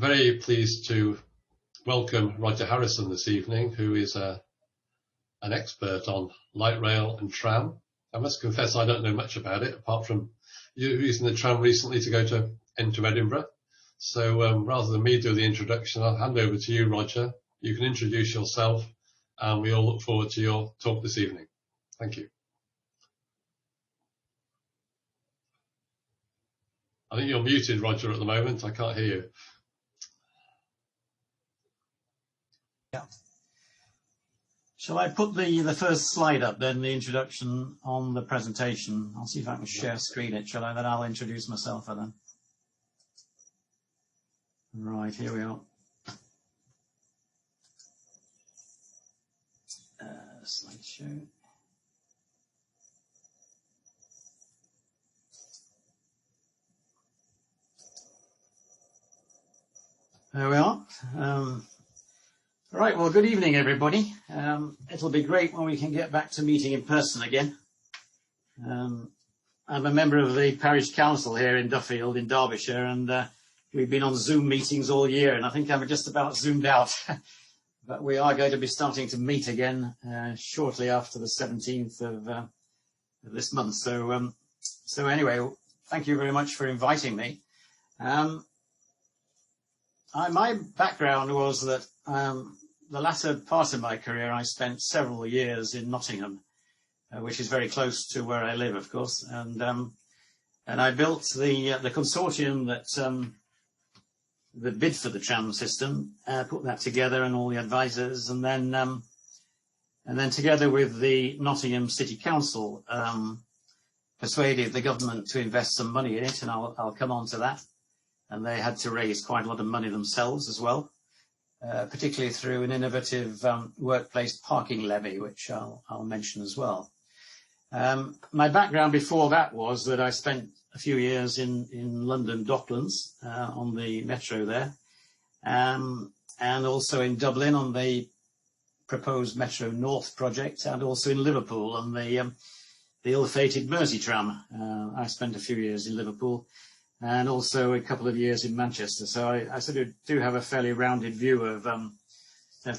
very pleased to welcome Roger Harrison this evening, who is an expert on light rail and tram. I must confess I don't know much about it, apart from using the tram recently to go into Edinburgh. So rather than me do the introduction, I'll hand over to you, Roger. You can introduce yourself, and we all look forward to your talk this evening. Thank you. I think you're muted, Roger, at the moment. I can't hear you. Yeah. Shall I put the first slide up then, the introduction on the presentation? I'll see if I can share screen it, shall I? Then I'll introduce myself then. Right, here we are. Slideshow. There we are. Right, well, good evening, everybody. It'll be great when we can get back to meeting in person again. I'm a member of the parish council here in Duffield in Derbyshire, and we've been on Zoom meetings all year, and I think I'm just about zoomed out. But we are going to be starting to meet again shortly after the 17th of this month. So anyway, thank you very much for inviting me. My background was that the latter part of my career, I spent several years in Nottingham, which is very close to where I live, of course. And I built the consortium that bid for the tram system, put that together and all the advisors, and then together with the Nottingham City Council, persuaded the government to invest some money in it, and I'll come on to that. And they had to raise quite a lot of money themselves as well, particularly through an innovative workplace parking levy, which I'll mention as well. My background before that was that I spent a few years in London Docklands on the metro there, and also in Dublin on the proposed Metro North project, and also in Liverpool on the ill-fated Mersey tram. I spent a few years in Liverpool, and also a couple of years in Manchester. So I sort of do have a fairly rounded view of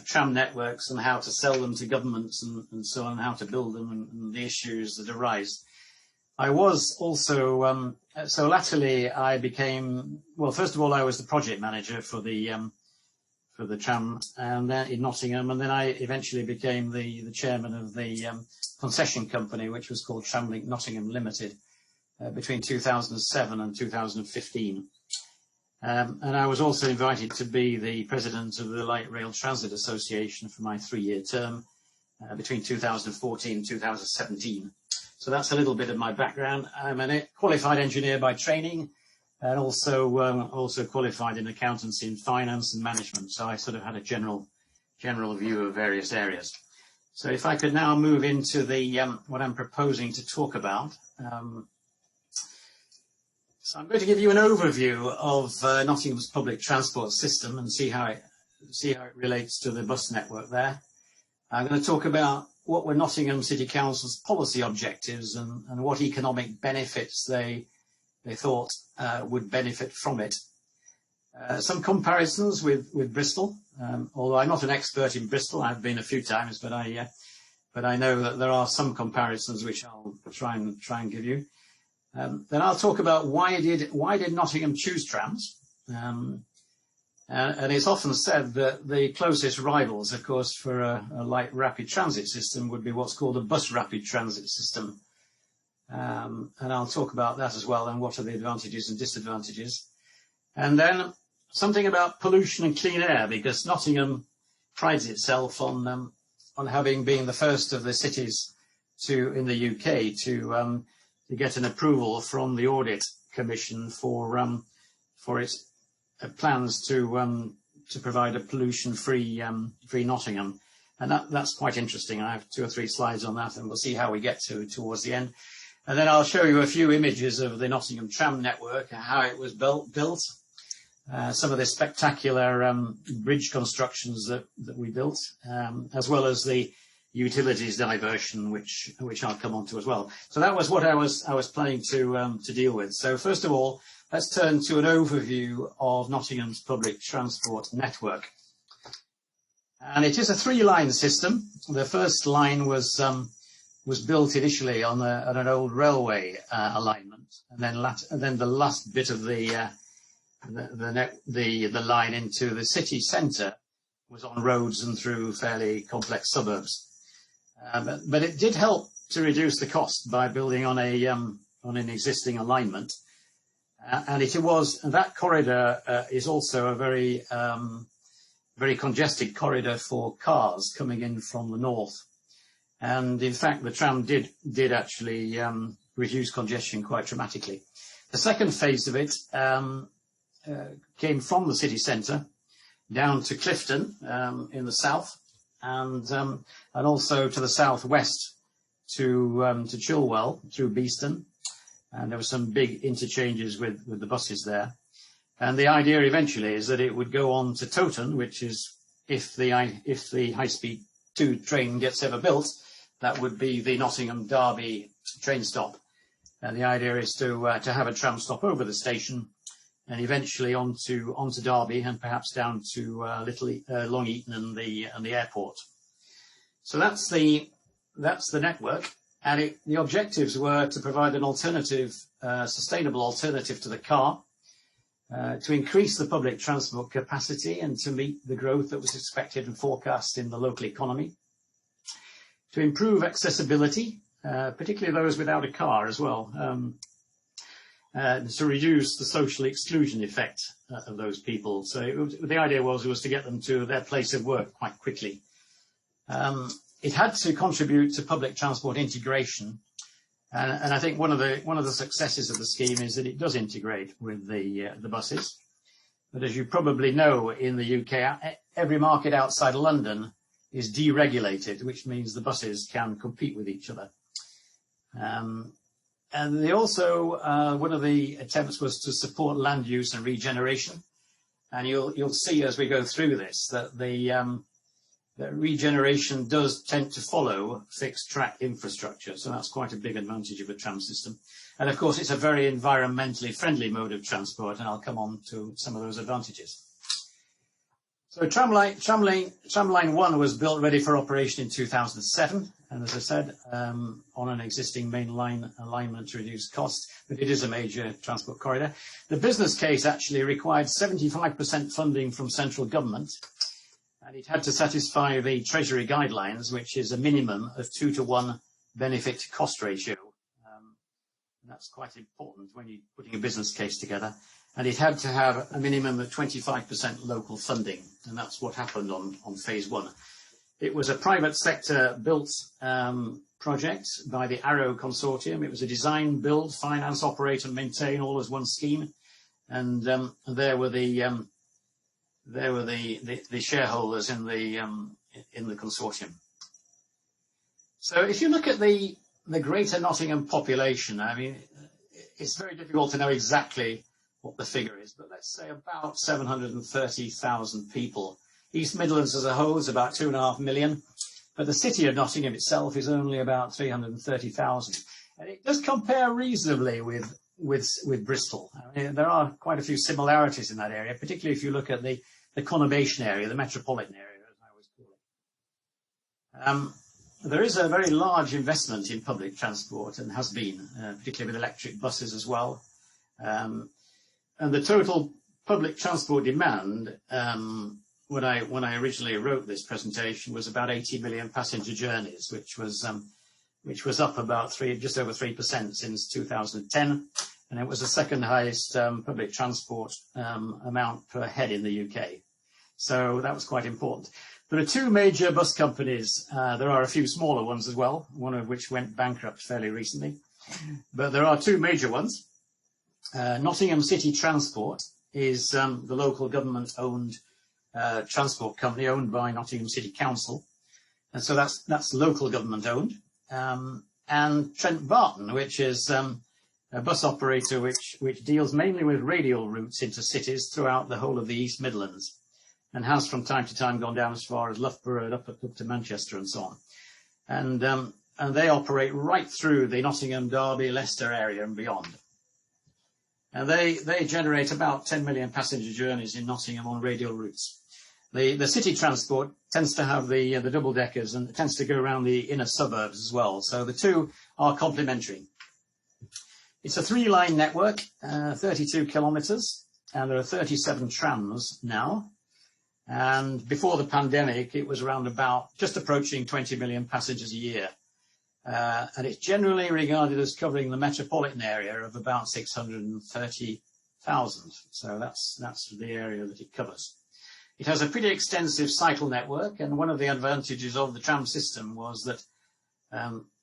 tram networks and how to sell them to governments and so on, how to build them and the issues that arise. I was also, so latterly I became, well, first of all, I was the project manager for the tram and then in Nottingham, and then I eventually became the chairman of the concession company, which was called Tramlink Nottingham Limited. Between 2007 and 2015. And I was also invited to be the president of the Light Rail Transit Association for my 3-year term between 2014 and 2017. So that's a little bit of my background. I'm a qualified engineer by training, and also qualified in accountancy and finance and management. So I sort of had a general view of various areas. So if I could now move into the what I'm proposing to talk about. So I'm going to give you an overview of Nottingham's public transport system and see how it relates to the bus network there. I'm going to talk about what were Nottingham City Council's policy objectives and what economic benefits they thought would benefit from it. Some comparisons with Bristol, although I'm not an expert in Bristol. I've been a few times, but I know that there are some comparisons which I'll try and give you. Then I'll talk about why did Nottingham choose trams, and it's often said that the closest rivals, of course, for a light rapid transit system would be what's called a bus rapid transit system, and I'll talk about that as well and what are the advantages and disadvantages, and then something about pollution and clean air, because Nottingham prides itself on having been the first of the cities in the UK to get an approval from the Audit Commission for its plans to provide a pollution-free Nottingham, and that's quite interesting. I have 2 or 3 slides on that, and we'll see how we get towards the end. And then I'll show you a few images of the Nottingham tram network and how it was built. Some of the spectacular bridge constructions that we built, as well as the utilities diversion, which I'll come on to as well. So that was what I was planning to deal with. So first of all, let's turn to an overview of Nottingham's public transport network. And it is a three-line system. The first line was built initially on an old railway alignment, and then the last bit of the line into the city centre was on roads and through fairly complex suburbs. But it did help to reduce the cost by building on an existing alignment. And that corridor is also a very congested corridor for cars coming in from the north. And in fact, the tram did actually reduce congestion quite dramatically. The second phase of it came from the city centre down to Clifton in the south, and also to the southwest to Chilwell through Beeston. And there were some big interchanges with the buses there. And the idea eventually is that it would go on to Towton, which is, if the high-speed 2 train gets ever built, that would be the Nottingham Derby train stop. And the idea is to have a tram stop over the station, and eventually onto Derby, and perhaps down to Long Eaton and the airport. So that's the network. And the objectives were to provide an alternative, sustainable alternative to the car, to increase the public transport capacity and to meet the growth that was expected and forecast in the local economy, to improve accessibility, particularly those without a car as well, to reduce the social exclusion effect of those people. So the idea was to get them to their place of work quite quickly. It had to contribute to public transport integration, and I think one of the successes of the scheme is that it does integrate with the buses. But as you probably know, in the UK, every market outside of London is deregulated, which means the buses can compete with each other. And they also, one of the attempts was to support land use and regeneration. And you'll see as we go through this that that regeneration does tend to follow fixed track infrastructure. So that's quite a big advantage of a tram system. And of course, it's a very environmentally friendly mode of transport, and I'll come on to some of those advantages. So Tramline 1 was built ready for operation in 2007, and as I said, on an existing main line alignment to reduce costs, but it is a major transport corridor. The business case actually required 75% funding from central government, and it had to satisfy the Treasury guidelines, which is a minimum of 2-to-1 benefit to cost ratio. And that's quite important when you're putting a business case together. And it had to have a minimum of 25% local funding, and that's what happened on phase 1. It was a private sector built project by the Arrow Consortium. It was a design, build, finance, operate and maintain all as one scheme. And there were the shareholders in the consortium. So if you look at the Greater Nottingham population, I mean, it's very difficult to know exactly what the figure is, but let's say about 730,000 people. East Midlands as a whole is about 2.5 million, but the city of Nottingham itself is only about 330,000. And it does compare reasonably with Bristol. I mean, there are quite a few similarities in that area, particularly if you look at the conurbation area, the metropolitan area, as I always call it. There is a very large investment in public transport, and has been, particularly with electric buses as well. And the total public transport demand, when I originally wrote this presentation, was about 80 million passenger journeys, which was up about just over 3% since 2010, and it was the second highest public transport amount per head in the UK. So that was quite important. There are two major bus companies. There are a few smaller ones as well, one of which went bankrupt fairly recently. But there are two major ones. Nottingham City Transport is the local government-owned transport company owned by Nottingham City Council. And so that's local government-owned. And Trent Barton, which is a bus operator which deals mainly with radial routes into cities throughout the whole of the East Midlands, and has from time to time gone down as far as Loughborough and up to Manchester and so on. And they operate right through the Nottingham, Derby, Leicester area and beyond. And they generate about 10 million passenger journeys in Nottingham on radial routes. The city transport tends to have the double deckers, and it tends to go around the inner suburbs as well. So the two are complementary. It's a 3-line network, 32 kilometres, and there are 37 trams now. And before the pandemic, it was around about just approaching 20 million passengers a year. And it's generally regarded as covering the metropolitan area of about 630,000. So that's the area that it covers. It has a pretty extensive cycle network, and one of the advantages of the tram system was that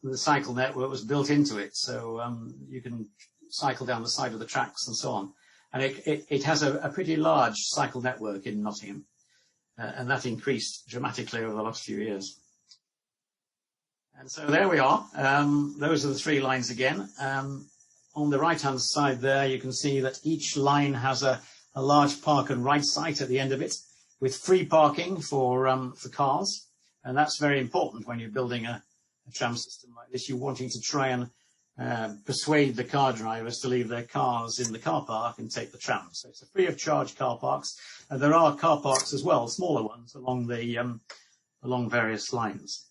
the cycle network was built into it, so you can cycle down the side of the tracks and so on. And it has a pretty large cycle network in Nottingham, and that increased dramatically over the last few years. And so there we are. Those are the 3 lines again. On the right-hand side there, you can see that each line has a large park and ride site at the end of it, with free parking for cars. And that's very important when you're building a tram system like this. You're wanting to try and persuade the car drivers to leave their cars in the car park and take the tram. So it's a free of charge car parks. And there are car parks as well, smaller ones, along various lines.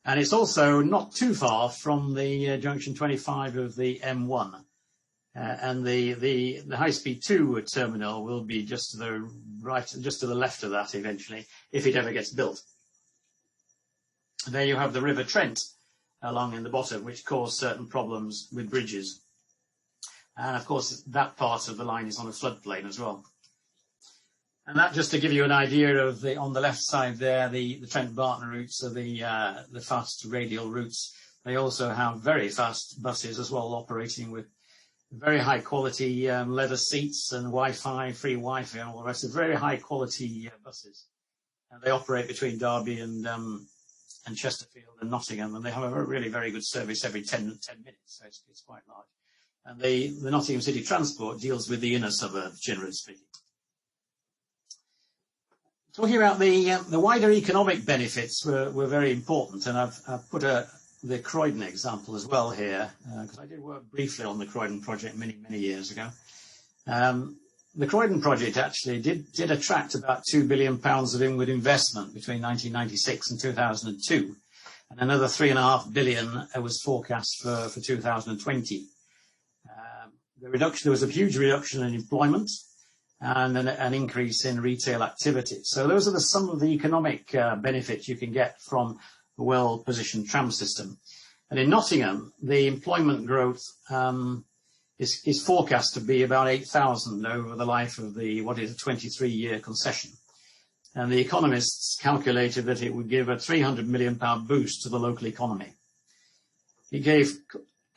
And it's also not too far from the junction 25 of the M1. And the high-speed 2 terminal will be just to the right, just to the left of that eventually, if it ever gets built. And there you have the River Trent along in the bottom, which caused certain problems with bridges. And of course, that part of the line is on a floodplain as well. And that, just to give you an idea of on the left side there, the Trent Barton routes are the fast radial routes. They also have very fast buses as well, operating with very high quality leather seats and Wi-Fi, free Wi-Fi and all the rest of very high quality buses. And they operate between Derby and Chesterfield and Nottingham, and they have a really very good service every 10 minutes, so it's quite large. And the Nottingham City Transport deals with the inner suburbs, generally speaking. Talking about the wider economic benefits were very important, and I've put the Croydon example as well here, because I did work briefly on the Croydon project many years ago. The Croydon project actually did attract about £2 billion of inward investment between 1996 and 2002, and another £3.5 billion was forecast for 2020. There was a huge reduction in employment and an increase in retail activity. So those are some of the economic benefits you can get from a well-positioned tram system. And in Nottingham, the employment growth is forecast to be about 8,000 over the life of what is a 23-year concession. And the economists calculated that it would give a £300 million boost to the local economy. It gave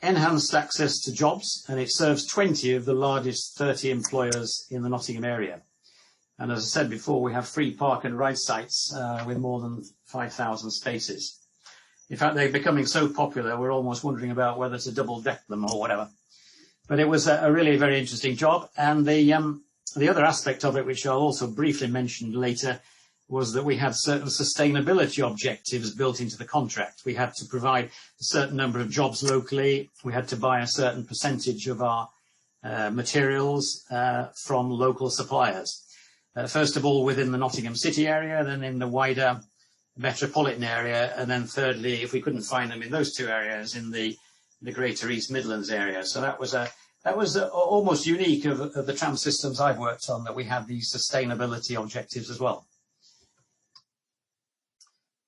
enhanced access to jobs, and it serves 20 of the largest 30 employers in the Nottingham area. And as I said before, we have free park and ride sites with more than 5,000 spaces. In fact, they're becoming so popular, we're almost wondering about whether to double-deck them or whatever. But it was a really very interesting job. And the other aspect of it, which I'll also briefly mention later, was that we had certain sustainability objectives built into the contract. We had to provide a certain number of jobs locally. We had to buy a certain percentage of our materials from local suppliers. First of all, within the Nottingham City area, then in the wider metropolitan area, and then thirdly, if we couldn't find them in those two areas, in the Greater East Midlands area. So that was almost unique of the tram systems I've worked on, that we had these sustainability objectives as well.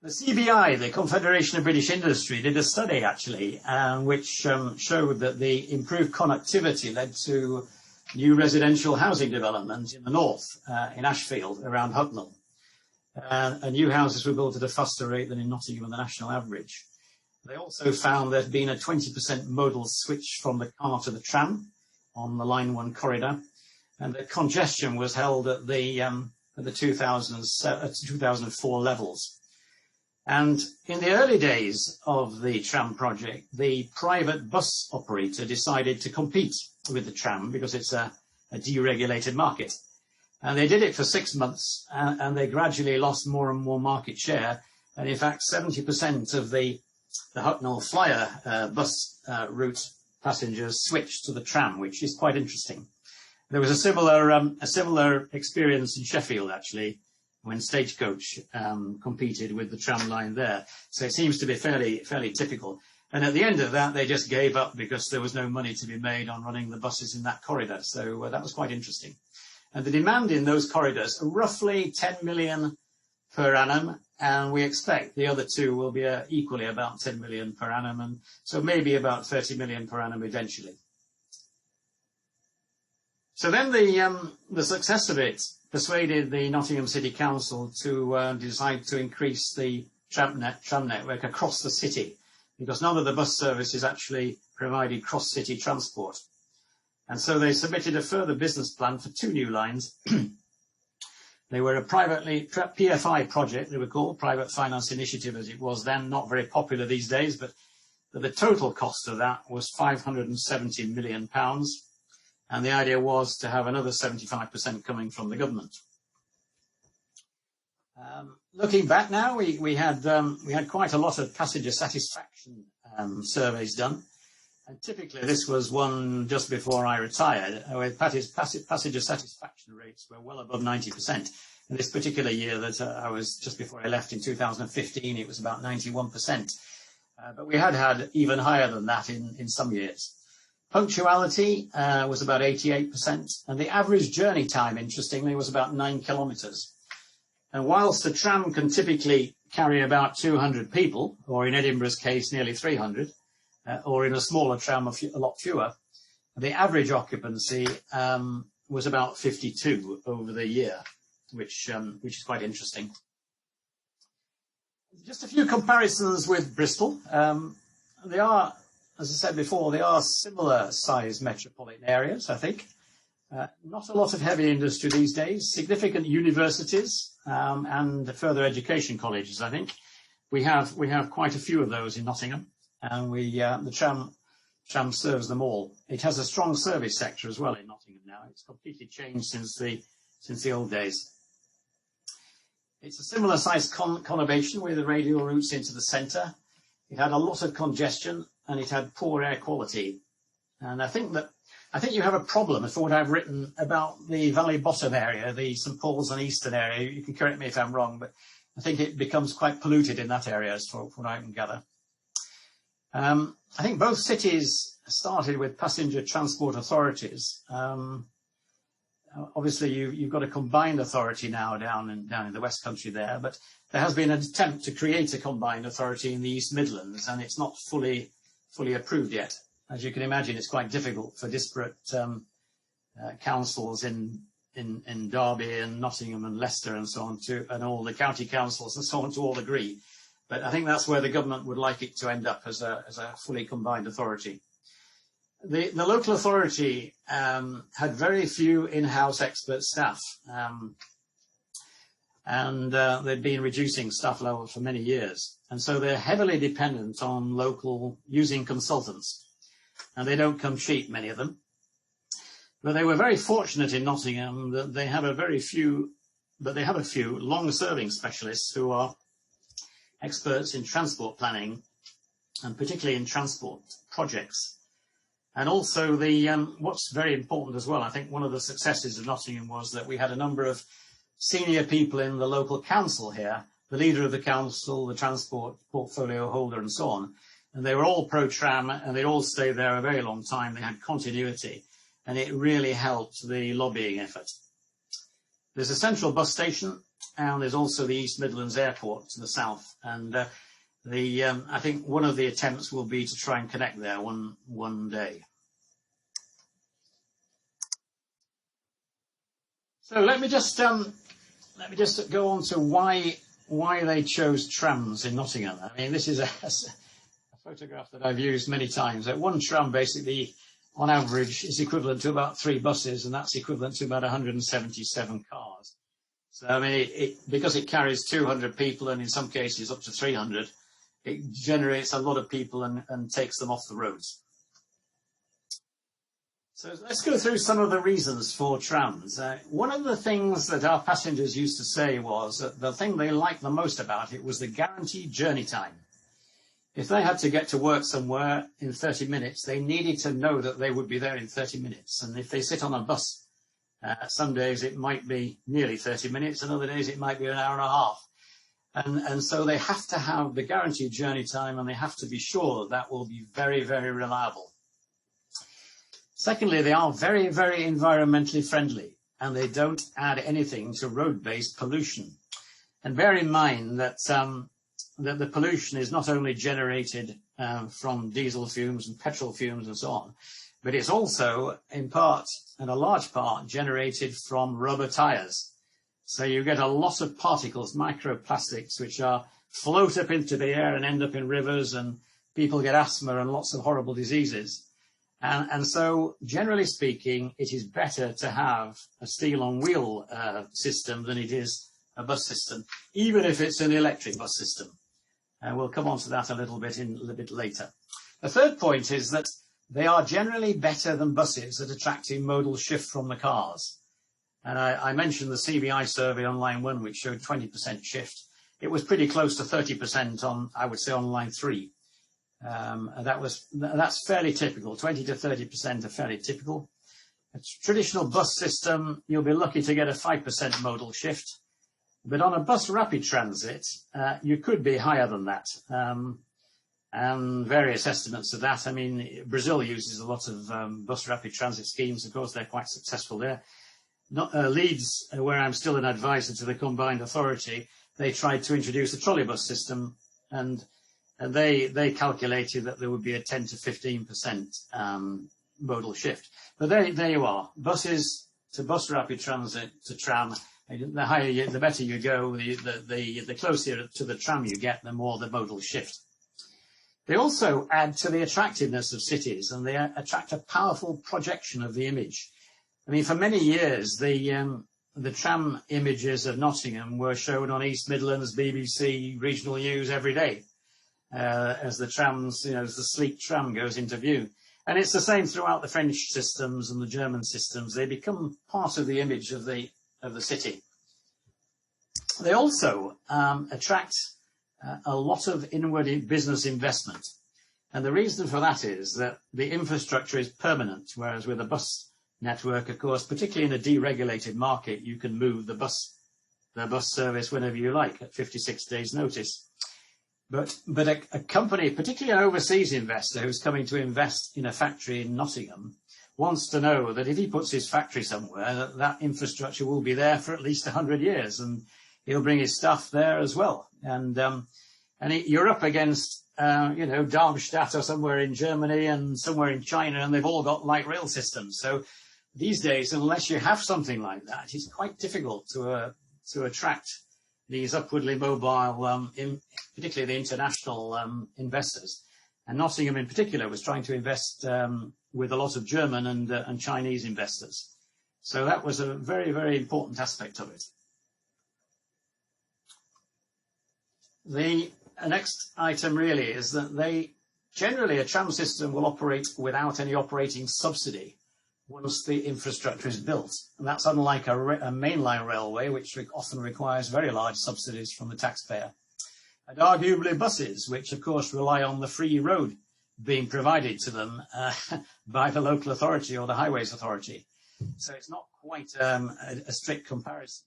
The CBI, the Confederation of British Industry, did a study actually, which showed that the improved connectivity led to new residential housing development in the north, in Ashfield, around Hucknall. And new houses were built at a faster rate than in Nottingham and the national average. They also found there had been a 20% modal switch from the car to the tram on the Line 1 corridor, and the congestion was held at the 2004 levels. And in the early days of the tram project, the private bus operator decided to compete with the tram because it's a deregulated market. And they did it for 6 months, and they gradually lost more and more market share. And in fact, 70% of the Hucknall Flyer bus route passengers switched to the tram, which is quite interesting. There was a similar experience in Sheffield, actually, when Stagecoach competed with the tram line there. So it seems to be fairly typical. And at the end of that, they just gave up because there was no money to be made on running the buses in that corridor. So that was quite interesting. And the demand in those corridors are roughly 10 million per annum. And we expect the other two will be equally about 10 million per annum. And so maybe about 30 million per annum eventually. So then the success of it persuaded the Nottingham City Council to decide to increase the tram network across the city, because none of the bus services actually provided cross-city transport. And so they submitted a further business plan for 2 new lines. They were a PFI project, they were called, Private Finance Initiative as it was then, not very popular these days, but the total cost of that was £570 million. And the idea was to have another 75% coming from the government. Looking back now, we had quite a lot of passenger satisfaction surveys done. And typically this was one just before I retired, where passenger satisfaction rates were well above 90%. In this particular year that I was just before I left in 2015, it was about 91%. But we had even higher than that in some years. Punctuality was about 88%, and the average journey time, interestingly, was about 9 kilometres. And whilst the tram can typically carry about 200 people, or in Edinburgh's case, nearly 300, or in a smaller tram, a lot fewer, the average occupancy was about 52 over the year, which is quite interesting. Just a few comparisons with Bristol. They are, as I said before, they are similar sized metropolitan areas, I think. Not a lot of heavy industry these days, significant universities and further education colleges, I think. We have quite a few of those in Nottingham, and the tram serves them all. It has a strong service sector as well in Nottingham now. It's completely changed since the old days. It's a similar sized conurbation with the radial routes into the centre. It had a lot of congestion and it had poor air quality. And I think you have a problem for what I've written about the Valley Bottom area, the St Paul's and Eastern area. You can correct me if I'm wrong, but I think it becomes quite polluted in that area, as for what I can gather. I think both cities started with passenger transport authorities. Obviously, you've got a combined authority now down in the West Country there, but there has been an attempt to create a combined authority in the East Midlands, and it's not fully approved yet. As you can imagine, it's quite difficult for disparate councils in Derby and Nottingham and Leicester and so on and all the county councils and so on to all agree. But I think that's where the government would like it to end up, as a fully combined authority. The local authority had very few in-house expert staff, and they'd been reducing staff levels for many years. And so they're heavily dependent on using consultants. And they don't come cheap, many of them. But they were very fortunate in Nottingham that they have a few long-serving specialists who are experts in transport planning, and particularly in transport projects. And also what's very important as well, I think one of the successes of Nottingham was that we had a number of senior people in the local council here, the leader of the council, the transport portfolio holder and so on. And they were all pro-tram and they all stayed there a very long time. They had continuity and it really helped the lobbying effort. There's a central bus station and there's also the East Midlands Airport to the south. And I think one of the attempts will be to try and connect there one day. So let me just go on to why they chose trams in Nottingham. I mean, this is a photograph that I've used many times. That one tram basically, on average, is equivalent to about 3 buses, and that's equivalent to about 177 cars. So I mean, because it carries 200 people and in some cases up to 300, it generates a lot of people and takes them off the roads. So let's go through some of the reasons for trams. One of the things that our passengers used to say was that the thing they liked the most about it was the guaranteed journey time. If they had to get to work somewhere in 30 minutes, they needed to know that they would be there in 30 minutes. And if they sit on a bus, some days it might be nearly 30 minutes, and other days it might be an hour and a half. And so they have to have the guaranteed journey time, and they have to be sure that will be very, very reliable. Secondly, they are very, very environmentally friendly, and they don't add anything to road-based pollution. And bear in mind that that the pollution is not only generated from diesel fumes and petrol fumes and so on, but it's also in part and a large part generated from rubber tires. So you get a lot of particles, microplastics, which float up into the air and end up in rivers, and people get asthma and lots of horrible diseases. And so generally speaking, it is better to have a steel on wheel system than it is a bus system, even if it's an electric bus system. We'll come on to that a little bit later. The third point is that they are generally better than buses at attracting modal shift from the cars. And I mentioned the CBI survey on line 1, which showed 20% shift. It was pretty close to 30% on, I would say, on line 3. That's fairly typical. 20 to 30% are fairly typical. A traditional bus system, you'll be lucky to get a 5% modal shift. But on a bus rapid transit, you could be higher than that. And various estimates of that. I mean, Brazil uses a lot of bus rapid transit schemes. Of course, they're quite successful there. Leeds, where I'm still an advisor to the Combined Authority, they tried to introduce a trolleybus system, and they calculated that there would be a 10 to 15% modal shift. But there you are. Buses to bus rapid transit to tram. The higher, the better you go. The closer to the tram you get, the more the modal shift. They also add to the attractiveness of cities, and they attract a powerful projection of the image. I mean, for many years, the tram images of Nottingham were shown on East Midlands, BBC, regional news every day, as the trams, as the sleek tram goes into view. And it's the same throughout the French systems and the German systems. They become part of the image of the city. They also attract a lot of inward business investment. And the reason for that is that the infrastructure is permanent, whereas with a bus network, of course, particularly in a deregulated market, you can move the bus service whenever you like at 56 days notice. But a company, particularly an overseas investor who's coming to invest in a factory in Nottingham, wants to know that if he puts his factory somewhere, that infrastructure will be there for at least 100 years, and he'll bring his staff there as well. And you're up against, Darmstadt or somewhere in Germany and somewhere in China, and they've all got light rail systems. So these days, unless you have something like that, it's quite difficult to attract these upwardly mobile, particularly the international investors. And Nottingham in particular was trying to invest with a lot of German and Chinese investors. So that was a very, very important aspect of it. The next item really is that generally a tram system will operate without any operating subsidy once the infrastructure is built. And that's unlike a mainline railway, which often requires very large subsidies from the taxpayer. And arguably buses, which of course rely on the free road being provided to them by the local authority or the highways authority. So it's not quite a strict comparison.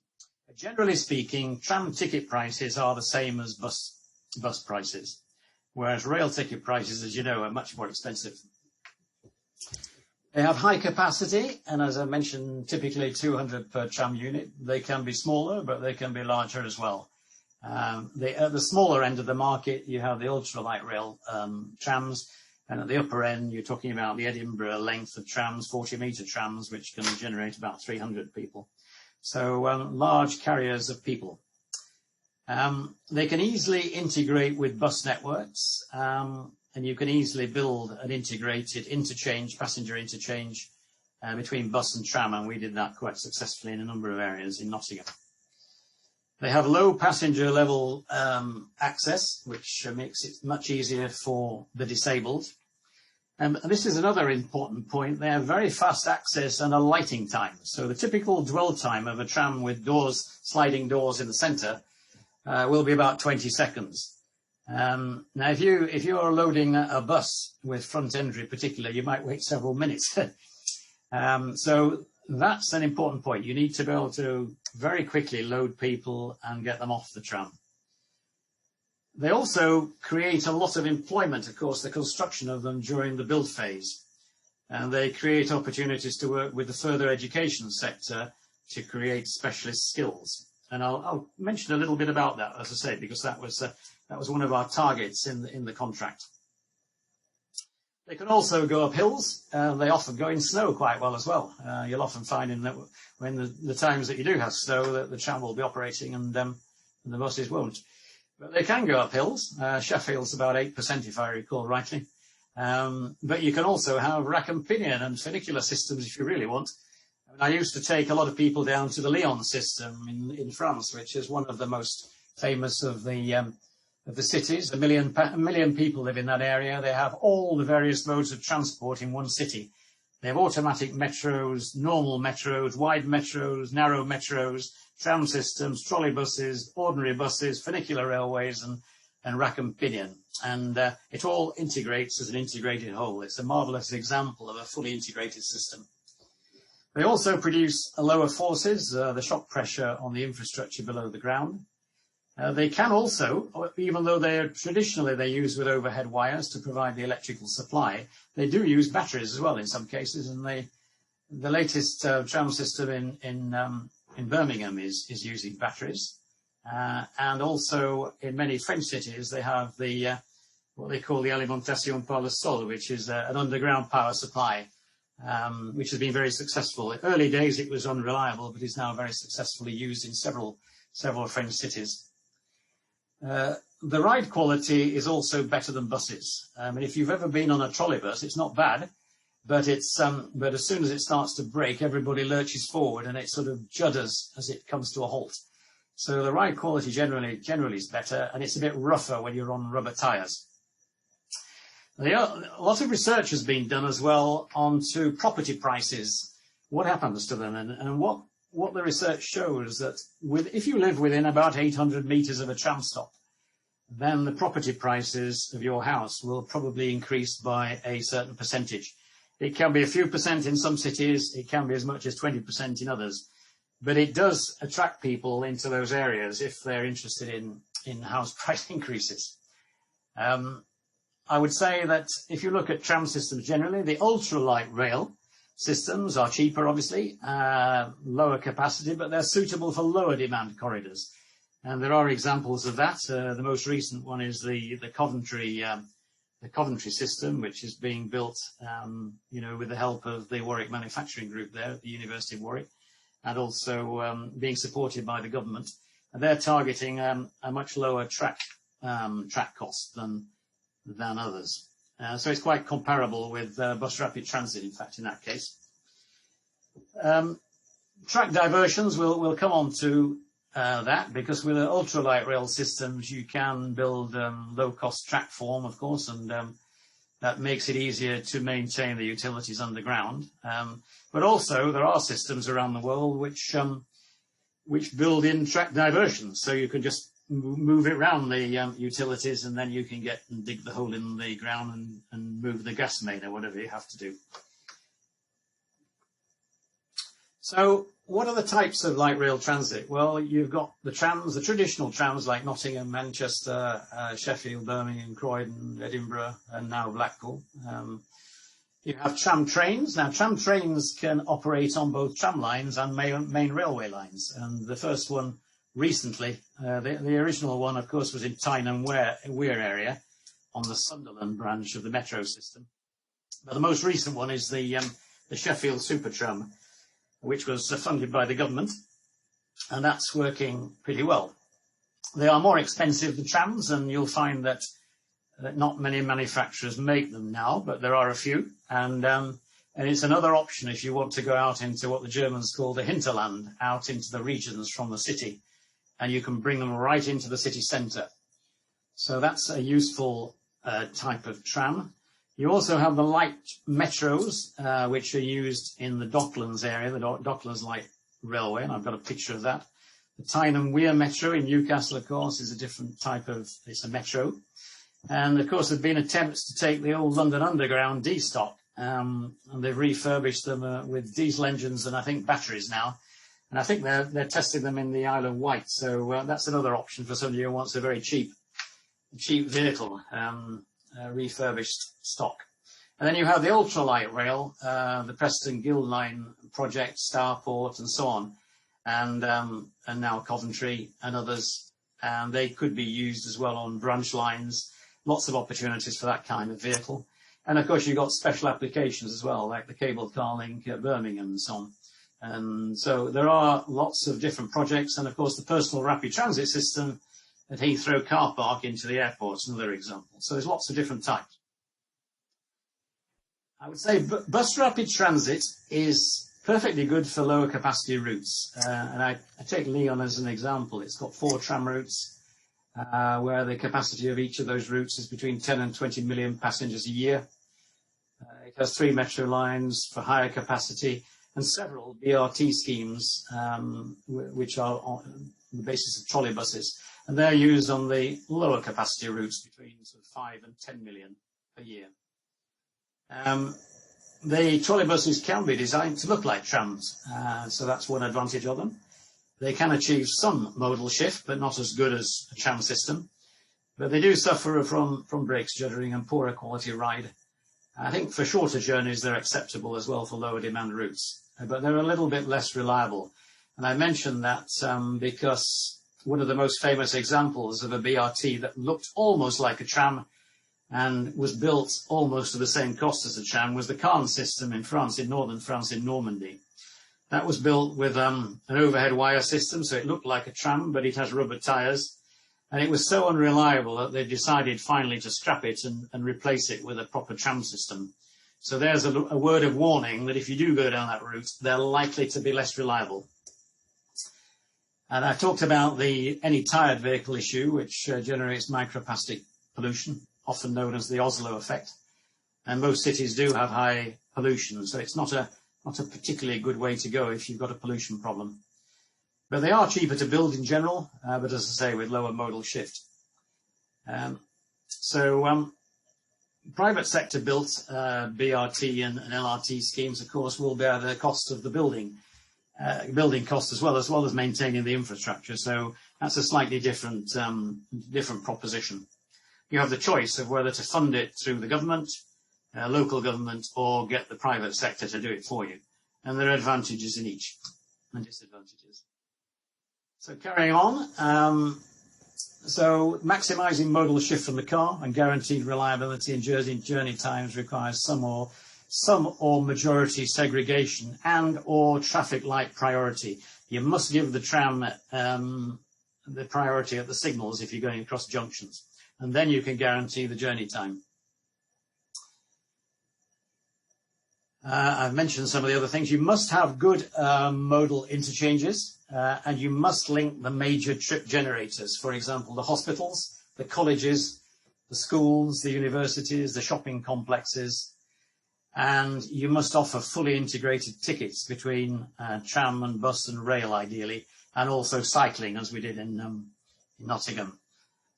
But generally speaking, tram ticket prices are the same as bus prices, whereas rail ticket prices, as you know, are much more expensive. They have high capacity, and as I mentioned, typically 200 per tram unit. They can be smaller, but they can be larger as well. At the smaller end of the market, you have the ultra-light rail trams, and at the upper end, you're talking about the Edinburgh length of trams, 40-metre trams, which can generate about 300 people. So large carriers of people. They can easily integrate with bus networks, and you can easily build an integrated passenger interchange between bus and tram, and we did that quite successfully in a number of areas in Nottingham. They have low passenger level access, which makes it much easier for the disabled. And this is another important point. They have very fast access and a lighting time. So the typical dwell time of a tram with sliding doors in the centre, will be about 20 seconds. Now, if you're loading a bus with front entry in particular, you might wait several minutes. So that's an important point. You need to be able to very quickly load people and get them off the tram. They also create a lot of employment, of course, the construction of them during the build phase. And they create opportunities to work with the further education sector to create specialist skills. And I'll mention a little bit about that, as I say, because that was one of our targets in the contract. They can also go up hills. They often go in snow quite well as well. You'll often find in that when the times that you do have snow, that the tram will be operating and the buses won't. But they can go up hills. Sheffield's about 8%, if I recall rightly. But you can also have rack and pinion and funicular systems if you really want. I used to take a lot of people down to the Lyon system in France, which is one of the most famous of the cities. A million people live in that area. They have all the various modes of transport in one city. They have automatic metros, normal metros, wide metros, narrow metros, tram systems, trolleybuses, ordinary buses, funicular railways, and rack and pinion. And it all integrates as an integrated whole. It's a marvellous example of a fully integrated system. They also produce lower forces, the shock pressure on the infrastructure below the ground. They can also, even though they're used with overhead wires to provide the electrical supply, they do use batteries as well in some cases. And the latest tram system in Birmingham is using batteries. And also in many French cities, they have what they call the alimentation par le sol, which is an underground power supply, which has been very successful. In early days, it was unreliable, but is now very successfully used in several French cities. The ride quality is also better than buses. And if you've ever been on a trolleybus, it's not bad, but but as soon as it starts to brake, everybody lurches forward and it sort of judders as it comes to a halt. So the ride quality generally is better, and it's a bit rougher when you're on rubber tires. A lot of research has been done as well onto property prices. What happens to them, and what the research shows that if you live within about 800 meters of a tram stop, then the property prices of your house will probably increase by a certain percentage. It can be a few percent in some cities, it can be as much as 20% in others, but it does attract people into those areas if they're interested in house price increases. I would say that if you look at tram systems generally, the ultralight rail systems are cheaper, obviously, lower capacity, but they're suitable for lower demand corridors. And there are examples of that. The most recent one is the Coventry system, which is being built, with the help of the Warwick Manufacturing Group there at the University of Warwick, and also being supported by the government. And they're targeting a much lower track cost than others. So it's quite comparable with bus rapid transit, in fact, in that case. Track diversions, we'll come on to that, because with the ultralight rail systems, you can build low-cost track form, of course, and that makes it easier to maintain the utilities underground. But also, there are systems around the world which build in track diversions, so you can just move it around the utilities, and then you can get and dig the hole in the ground and move the gas main or whatever you have to do. So what are the types of light rail transit? Well, you've got the trams, the traditional trams like Nottingham, Manchester, Sheffield, Birmingham, Croydon, Edinburgh, and now Blackpool. You have tram trains. Now, tram trains can operate on both tram lines and main railway lines. And the first one recently, the original one, of course, was in Tyne and Wear area on the Sunderland branch of the metro system. But the most recent one is the Sheffield Super Tram, which was funded by the government, and that's working pretty well. They are more expensive than trams, and you'll find that not many manufacturers make them now, but there are a few, and it's another option if you want to go out into what the Germans call the hinterland, out into the regions from the city, and you can bring them right into the city centre. So that's a useful type of tram. You also have the light metros, which are used in the Docklands area, the Docklands Light Railway, and I've got a picture of that. The Tyne and Wear Metro in Newcastle, of course, is a different type of, it's a metro. And of course, there have been attempts to take the old London Underground D stock, and they've refurbished them with diesel engines and I think batteries now. And I think they're testing them in the Isle of Wight. So that's another option for somebody who wants a very cheap vehicle, refurbished stock. And then you have the ultralight rail, the Preston Guild Line project, Starport, and so on, and now Coventry and others. And they could be used as well on branch lines. Lots of opportunities for that kind of vehicle. And of course, you've got special applications as well, like the cable car link at Birmingham and so on. And so there are lots of different projects. And of course, the personal rapid transit system at Heathrow car park into the airport is another example. So there's lots of different types. I would say bus rapid transit is perfectly good for lower capacity routes. And I take Lyon as an example. It's got 4 tram routes where the capacity of each of those routes is between 10 and 20 million passengers a year. It has 3 metro lines for higher capacity and several BRT schemes, which are on the basis of trolley buses. And they're used on the lower capacity routes between sort of 5 and 10 million per year. The trolley buses can be designed to look like trams, so that's one advantage of them. They can achieve some modal shift, but not as good as a tram system. But they do suffer from brake juddering and poorer quality ride. I think for shorter journeys, they're acceptable as well for lower demand routes, but they're a little bit less reliable. And I mentioned that because one of the most famous examples of a BRT that looked almost like a tram and was built almost to the same cost as a tram was the Caen system in France, in northern France, in Normandy. That was built with an overhead wire system, so it looked like a tram, but it has rubber tyres. And it was so unreliable that they decided finally to scrap it and replace it with a proper tram system. So there's a word of warning that if you do go down that route, they're likely to be less reliable. And I talked about any tired vehicle issue, which generates microplastic pollution, often known as the Oslo effect. And most cities do have high pollution, so it's not a particularly good way to go if you've got a pollution problem. But they are cheaper to build in general, but as I say, with lower modal shift. Private sector built BRT and LRT schemes, of course, will bear the cost of the building cost as well as maintaining the infrastructure. So that's a slightly different proposition. You have the choice of whether to fund it through the government, local government, or get the private sector to do it for you. And there are advantages in each and disadvantages. So carrying on, so maximising modal shift from the car and guaranteed reliability in journey times requires some or majority segregation and or traffic light priority. You must give the tram the priority at the signals if you're going across junctions, and then you can guarantee the journey time. I've mentioned some of the other things. You must have good modal interchanges, and you must link the major trip generators. For example, the hospitals, the colleges, the schools, the universities, the shopping complexes. And you must offer fully integrated tickets between tram and bus and rail, ideally, and also cycling, as we did in Nottingham.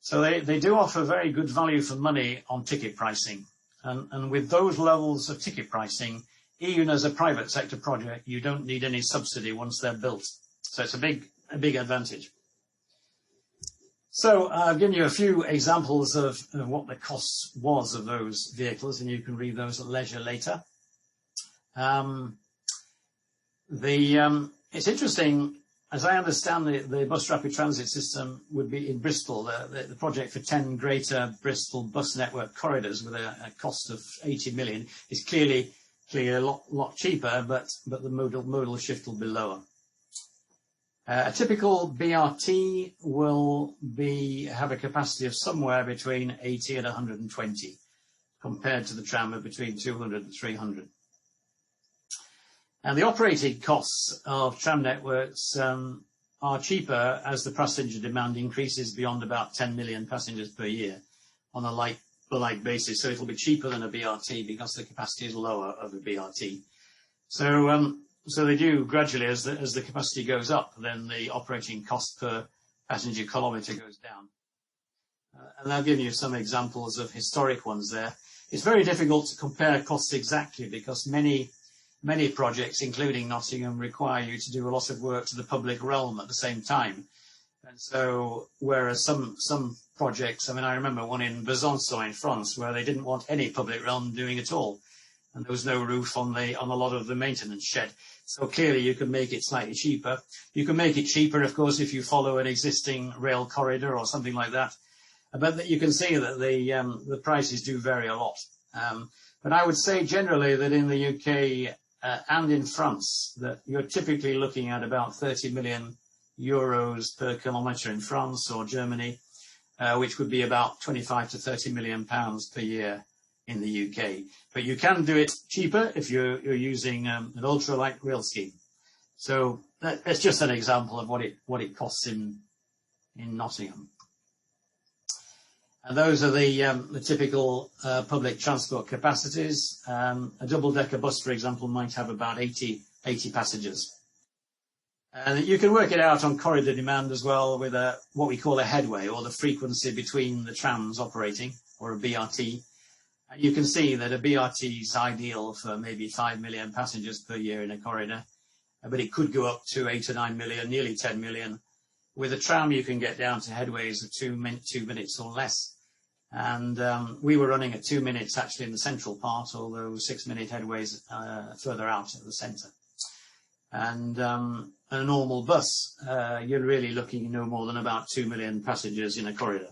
So they do offer very good value for money on ticket pricing. And with those levels of ticket pricing, even as a private sector project, you don't need any subsidy once they're built. So it's a big advantage. So I've given you a few examples of what the cost was of those vehicles, and you can read those at leisure later. It's interesting, as I understand the bus rapid transit system would be in Bristol, the project for 10 greater Bristol bus network corridors with a cost of 80 million is clearly a lot cheaper, but the modal shift will be lower. A typical BRT will have a capacity of somewhere between 80 and 120, compared to the tram of between 200 and 300. And the operating costs of tram networks are cheaper as the passenger demand increases beyond about 10 million passengers per year on a like-for-like basis. So it'll be cheaper than a BRT because the capacity is lower of a BRT. So they do gradually, as the capacity goes up, then the operating cost per passenger kilometre goes down. And I'll give you some examples of historic ones there. It's very difficult to compare costs exactly because many projects, including Nottingham, require you to do a lot of work to the public realm at the same time. And so, whereas some projects, I mean, I remember one in Besançon in France where they didn't want any public realm doing at all. And there was no roof on a lot of the maintenance shed. So clearly you can make it slightly cheaper. You can make it cheaper, of course, if you follow an existing rail corridor or something like that. But you can see that the prices do vary a lot. But I would say generally that in the UK and in France, that you're typically looking at about 30 million euros per kilometre in France or Germany, which would be about 25 to 30 million pounds per year in the UK. But you can do it cheaper if you're using an ultralight rail scheme. So that's just an example of what it costs in Nottingham. And those are the typical public transport capacities. A double-decker bus, for example, might have about 80 passengers. And you can work it out on corridor demand as well with what we call a headway, or the frequency between the trams operating, or a BRT. You can see that a BRT is ideal for maybe 5 million passengers per year in a corridor, but it could go up to 8 or 9 million, nearly 10 million. With a tram, you can get down to headways of 2 minutes or less. And we were running at 2 minutes actually in the central part, although 6-minute headways further out at the centre. And a normal bus, you're really looking no more than about 2 million passengers in a corridor.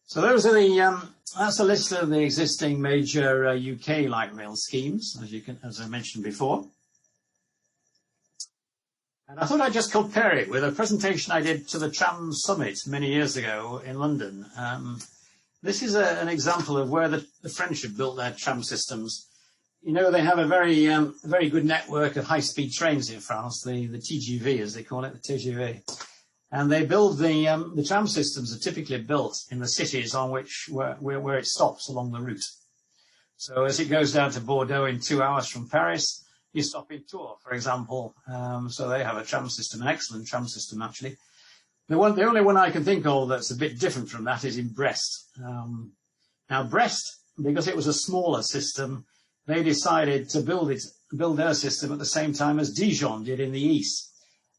So those are that's a list of the existing major UK light rail schemes, as I mentioned before. And I thought I'd just compare it with a presentation I did to the Tram Summit many years ago in London. This is an example of where the French have built their tram systems. You know, they have a very good network of high-speed trains in France, the TGV, as they call it, the TGV. And they build the tram systems are typically built in the cities on where it stops along the route. So as it goes down to Bordeaux in 2 hours from Paris, you stop in Tours, for example. So they have a tram system, an excellent tram system, actually. The only one I can think of that's a bit different from that is in Brest. Now, Brest, because it was a smaller system, they decided to build their system at the same time as Dijon did in the east.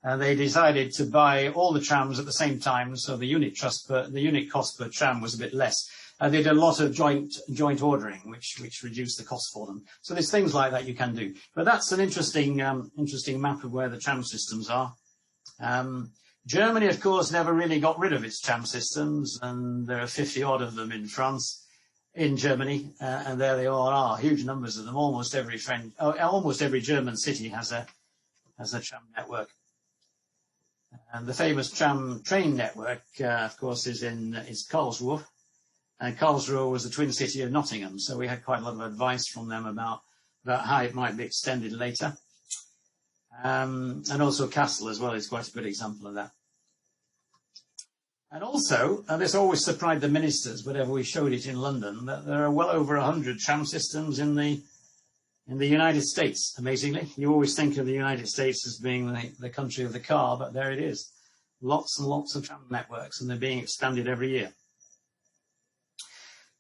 And they decided to buy all the trams at the same time, so the unit cost per tram was a bit less. They did a lot of joint ordering, which reduced the cost for them. So there's things like that you can do. But that's an interesting map of where the tram systems are. Germany, of course, never really got rid of its tram systems, and there are 50 odd of them in France, in Germany, and there they all are, huge numbers of them. Almost every German city has a tram network. And the famous tram train network, of course, is Karlsruhe. And Karlsruhe was the twin city of Nottingham, so we had quite a lot of advice from them about how it might be extended later. And also Kassel as well is quite a good example of that. And also, and this always surprised the ministers whenever we showed it in London, that there are well over 100 tram systems in the United States, amazingly. You always think of the United States as being the country of the car, but there it is. Lots and lots of tram networks, and they're being expanded every year.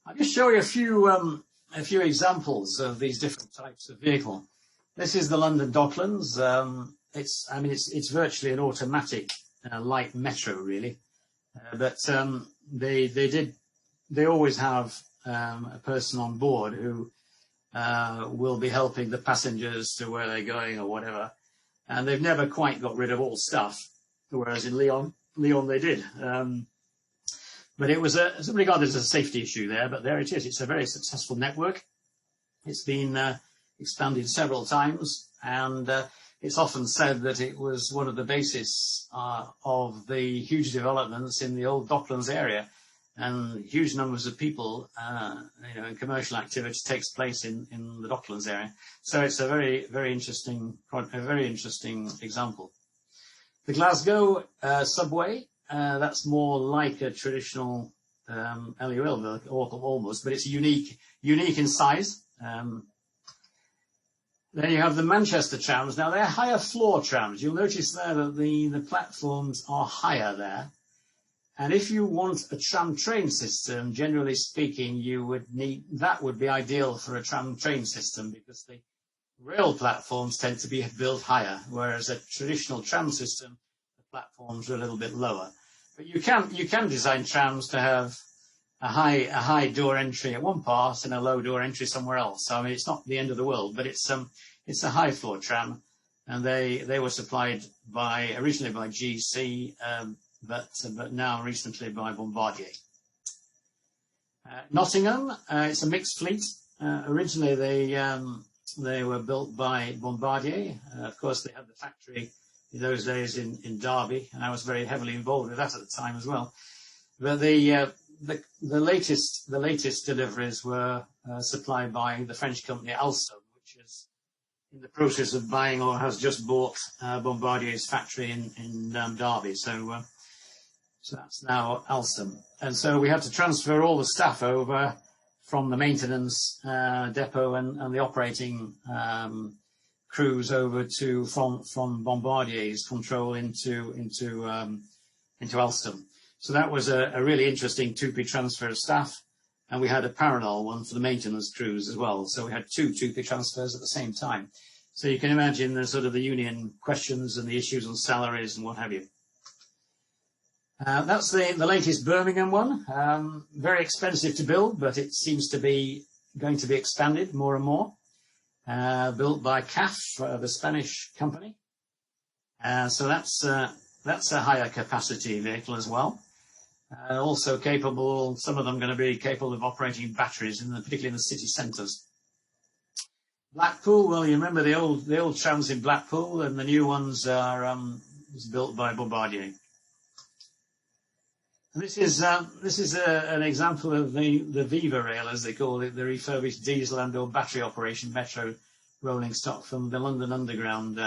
I'll just show you a few examples of these different types of vehicle. This is the London Docklands. It's virtually an automatic light metro, really. But they always have a person on board who will be helping the passengers to where they're going or whatever. And they've never quite got rid of all stuff, whereas in Lyon they did. But it was regarded as a safety issue there, but there it is. It's a very successful network. It's been expanded several times, and it's often said that it was one of the basis of the huge developments in the old Docklands area, and huge numbers of people, and commercial activity takes place in the Docklands area. So it's a very, very interesting example. The Glasgow subway, that's more like a traditional LUL almost, but it's unique in size. Then you have the Manchester trams. Now they're higher floor trams. You'll notice there that the platforms are higher there. And if you want a tram train system, generally speaking, you would need, that would be ideal for a tram train system, because the rail platforms tend to be built higher, whereas a traditional tram system, the platforms are a little bit lower. But you can design trams to have a high door entry at one part and a low door entry somewhere else. So I mean, it's not the end of the world, but it's a high floor tram, and they were supplied originally by GC, but now recently by Bombardier. Nottingham, it's a mixed fleet. Originally they were built by Bombardier. Of course, they had the factory in those days in Derby, and I was very heavily involved with that at the time as well. But the latest deliveries were supplied by the French company Alstom, which is in the process of buying, or has just bought, Bombardier's factory in Derby. So that's now Alstom. And so we had to transfer all the staff over from the maintenance depot and the operating crews over from Bombardier's control into Alstom. So that was a really interesting two-piece transfer of staff, and we had a parallel one for the maintenance crews as well. So we had two-piece transfers at the same time. So you can imagine the sort of the union questions and the issues on salaries and what have you. That's the latest Birmingham one. Very expensive to build, but it seems to be going to be expanded more and more. Built by CAF, the Spanish company. So that's a higher capacity vehicle as well. Also capable, some of them going to be capable of operating batteries, particularly in the city centres. Blackpool, well, you remember the old trams in Blackpool, and the new ones are built by Bombardier. And this is an example of the Viva Rail, as they call it, the refurbished diesel and/or battery operation metro rolling stock from the London Underground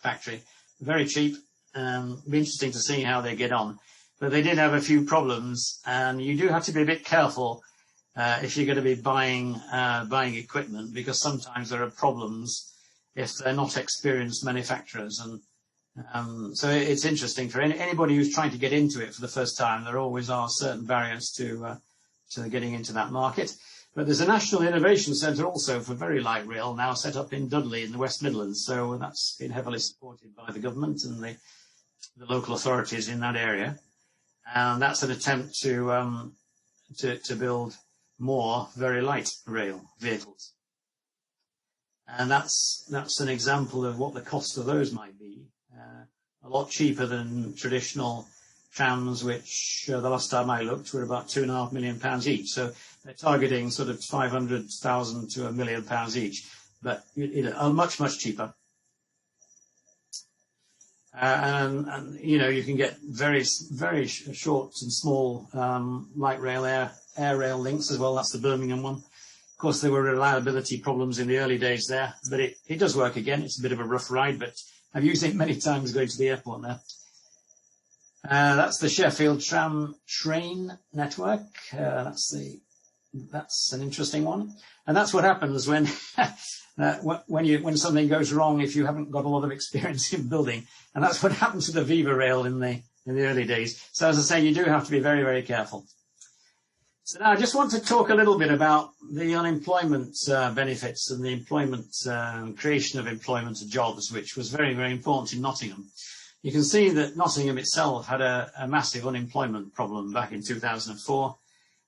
factory. Very cheap. Be interesting to see how they get on. But they did have a few problems, and you do have to be a bit careful if you're going to be buying equipment, because sometimes there are problems if they're not experienced manufacturers. And so it's interesting for anybody who's trying to get into it for the first time. There always are certain barriers to getting into that market. But there's a National Innovation Centre also for very light rail now set up in Dudley in the West Midlands. So that's been heavily supported by the government and the local authorities in that area. And that's an attempt to build more very light rail vehicles. And that's an example of what the cost of those might be. A lot cheaper than traditional trams, which the last time I looked were about £2.5 million each. So they're targeting sort of 500,000 to £1 million each, but are much cheaper. And you can get very short and small light rail air rail links as well. That's the Birmingham one. Of course, there were reliability problems in the early days there, but it does work again. It's a bit of a rough ride, but I've used it many times going to the airport there. That's the Sheffield Tram Train Network. That's an interesting one, and that's what happens when when something goes wrong if you haven't got a lot of experience in building, and that's what happened to the Viva Rail in the early days. So as I say, you do have to be very, very careful. So now I just want to talk a little bit about the unemployment benefits and the employment creation of employment jobs, which was very, very important in Nottingham. You can see that Nottingham itself had a massive unemployment problem back in 2004.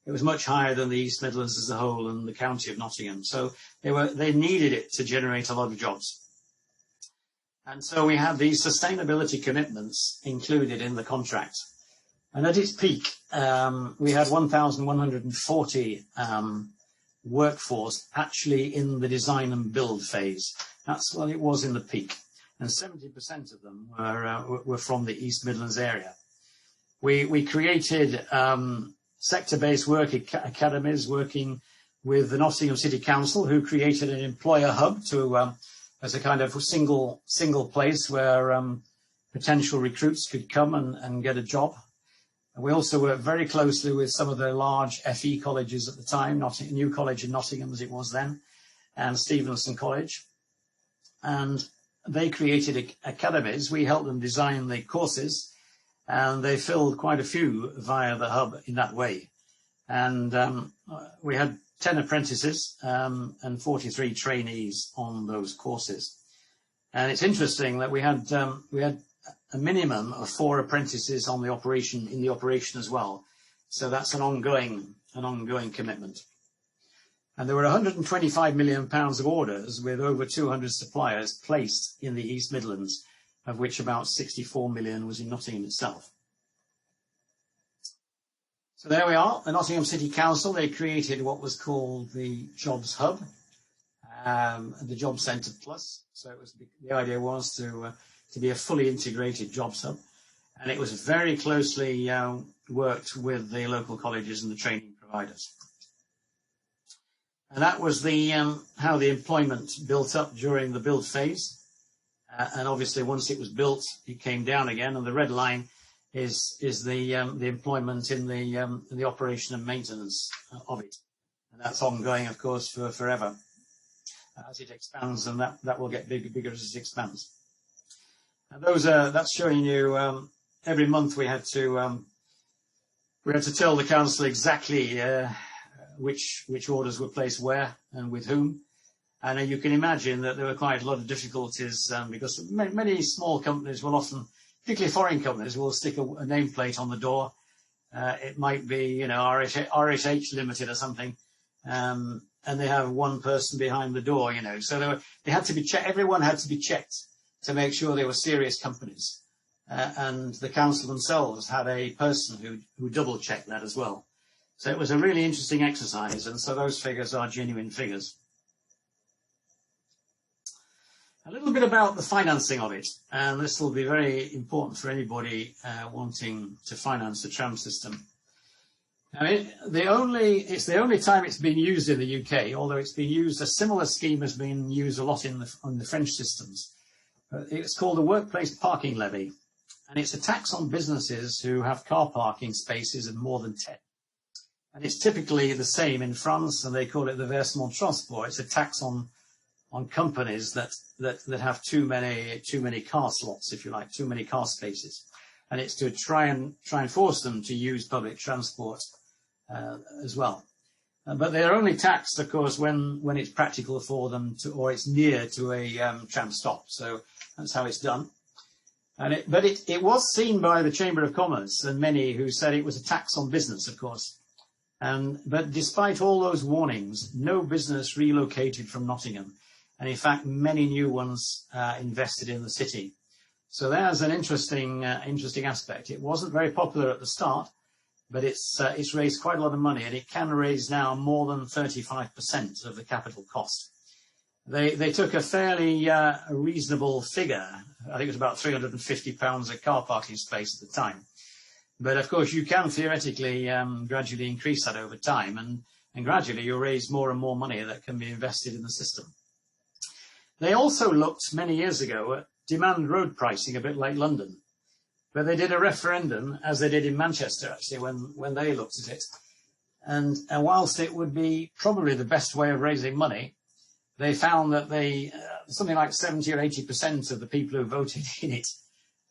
It was much higher than the East Midlands as a whole and the county of Nottingham. So they needed it to generate a lot of jobs. And so we had these sustainability commitments included in the contract. And at its peak, we had 1,140 workforce actually in the design and build phase. That's what it was in the peak. And 70% of them were from the East Midlands area. We created sector-based work academies working with the Nottingham City Council, who created an employer hub as a kind of single place where potential recruits could come and get a job. We also worked very closely with some of the large FE colleges at the time, New College in Nottingham as it was then, and Stevenson College. And they created academies. We helped them design the courses, and they filled quite a few via the hub in that way. And we had 10 apprentices and 43 trainees on those courses. And it's interesting that we had a minimum of 4 apprentices on the operation as well. So that's an ongoing commitment. And there were £125 million of orders with over 200 suppliers placed in the East Midlands, of which about 64 million was in Nottingham itself. So there we are, the Nottingham City Council. They created what was called the Jobs Hub, the Job Centre Plus. So it was the idea was to be a fully integrated jobs hub, and it was very closely worked with the local colleges and the training providers. And that was the how the employment built up during the build phase, and obviously once it was built, it came down again. And the red line is the employment in the operation and maintenance of it, and that's ongoing, of course, for forever as it expands, and that will get bigger as it expands. And that's showing you every month we had to tell the council exactly which orders were placed where and with whom. And you can imagine that there were quite a lot of difficulties because many small companies will often, particularly foreign companies, will stick a nameplate on the door. It might be, RHH Limited or something, and they have one person behind the door, So they had to be checked. Everyone had to be checked to make sure they were serious companies. And the council themselves had a person who double-checked that as well. So it was a really interesting exercise, and so those figures are genuine figures. A little bit about the financing of it, and this will be very important for anybody wanting to finance the tram system. I mean, it's the only time it's been used in the UK, although it's been used, a similar scheme has been used a lot in the French systems. It's called the Workplace Parking Levy, and it's a tax on businesses who have car parking spaces of more than 10. And it's typically the same in France, and they call it the versement transport. It's a tax on companies that have too many car slots, if you like, too many car spaces, and it's to try and force them to use public transport as well. But they're only taxed, of course, when it's practical for them or it's near to a tram stop. So that's how it's done. But it was seen by the Chamber of Commerce and many who said it was a tax on business, of course. But despite all those warnings, no business relocated from Nottingham. And in fact, many new ones invested in the city. So there's an interesting aspect. It wasn't very popular at the start, but it's raised quite a lot of money, and it can raise now more than 35% of the capital cost. They took a fairly reasonable figure. I think it was about £350 a car parking space at the time. But of course, you can theoretically gradually increase that over time, and gradually you'll raise more and more money that can be invested in the system. They also looked many years ago at demand road pricing, a bit like London. But they did a referendum, as they did in Manchester, actually, when they looked at it. And whilst it would be probably the best way of raising money, they found that something like 70 or 80% of the people who voted in it,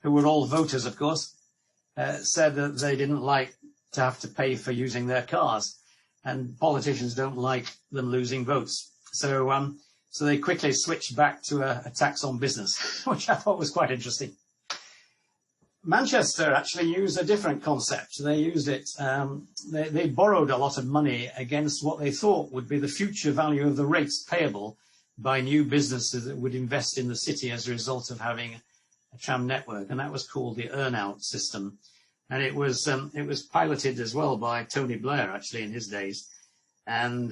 who were all voters, of course, said that they didn't like to have to pay for using their cars. And politicians don't like them losing votes. So they quickly switched back to a tax on business, which I thought was quite interesting. Manchester actually used a different concept. They used it, they borrowed a lot of money against what they thought would be the future value of the rates payable by new businesses that would invest in the city as a result of having a tram network. And that was called the earn-out system. And it was piloted as well by Tony Blair, actually, in his days. And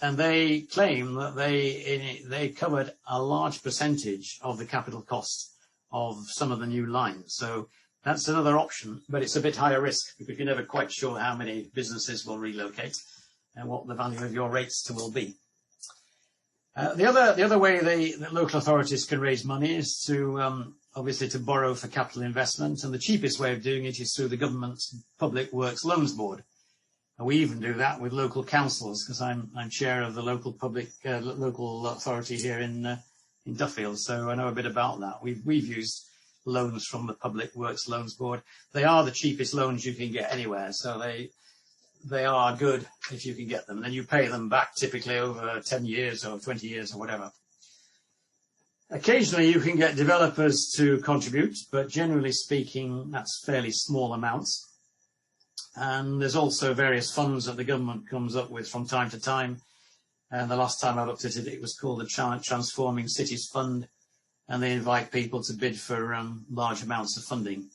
they claim that they covered a large percentage of the capital cost of some of the new lines. So that's another option, but it's a bit higher risk because you're never quite sure how many businesses will relocate and what the value of your rates will be. The other way that local authorities can raise money is to obviously to borrow for capital investment, and the cheapest way of doing it is through the government's Public Works Loans Board. And we even do that with local councils, because I'm chair of the local authority here in Duffield, so I know a bit about that. We've used loans from the Public Works Loans Board. They are the cheapest loans you can get anywhere, so they are good if you can get them. And then you pay them back typically over 10 years or 20 years or whatever. Occasionally you can get developers to contribute, but generally speaking, that's fairly small amounts. And there's also various funds that the government comes up with from time to time. And the last time I looked at it, it was called the Transforming Cities Fund. And they invite people to bid for large amounts of funding.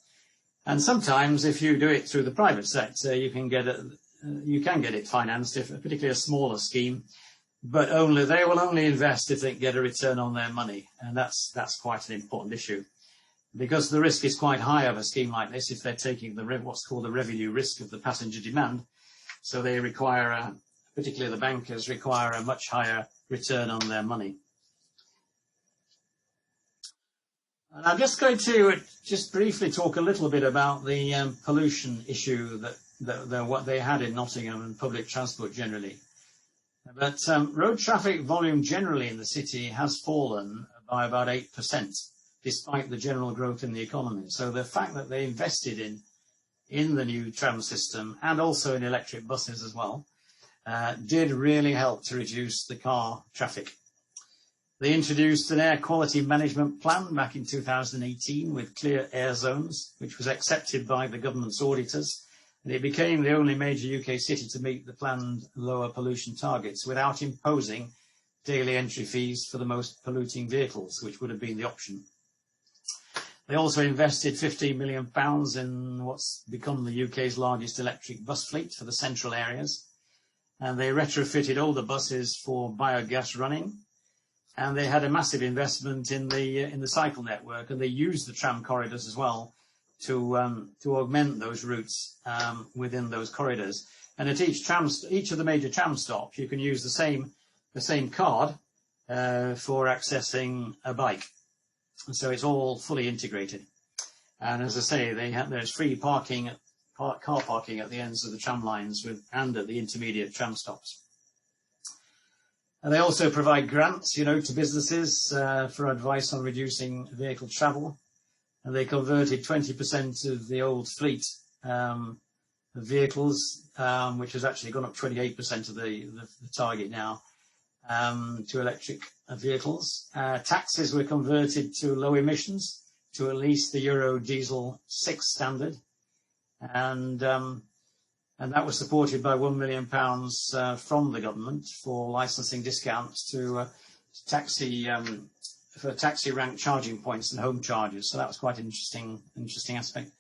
And sometimes if you do it through the private sector, you can get it financed, if particularly a smaller scheme, but they will only invest if they get a return on their money. And that's quite an important issue, because the risk is quite high of a scheme like this if they're taking what's called the revenue risk of the passenger demand. So they require, particularly the bankers, require a much higher return on their money. And I'm just going to just briefly talk a little bit about the pollution issue what they had in Nottingham and public transport generally. But road traffic volume generally in the city has fallen by about 8%, despite the general growth in the economy. So the fact that they invested in the new tram system and also in electric buses as well did really help to reduce the car traffic. They introduced an air quality management plan back in 2018 with clear air zones, which was accepted by the government's auditors. And it became the only major UK city to meet the planned lower pollution targets without imposing daily entry fees for the most polluting vehicles, which would have been the option. They also invested £15 million in what's become the UK's largest electric bus fleet for the central areas. And they retrofitted older buses for biogas running. And they had a massive investment in the cycle network, and they used the tram corridors as well to augment those routes within those corridors. And at each of the major tram stops, you can use the same card for accessing a bike. And so it's all fully integrated. And as I say, there's free parking, car parking at the ends of the tram lines and at the intermediate tram stops. And they also provide grants, to businesses for advice on reducing vehicle travel. And they converted 20% of the old fleet of vehicles, which has actually gone up 28% of the target now, to electric vehicles. Taxis were converted to low emissions, to at least the Euro Diesel 6 standard. And that was supported by £1 million from the government for licensing discounts to taxi rank charging points and home charges. So that was quite an interesting aspect.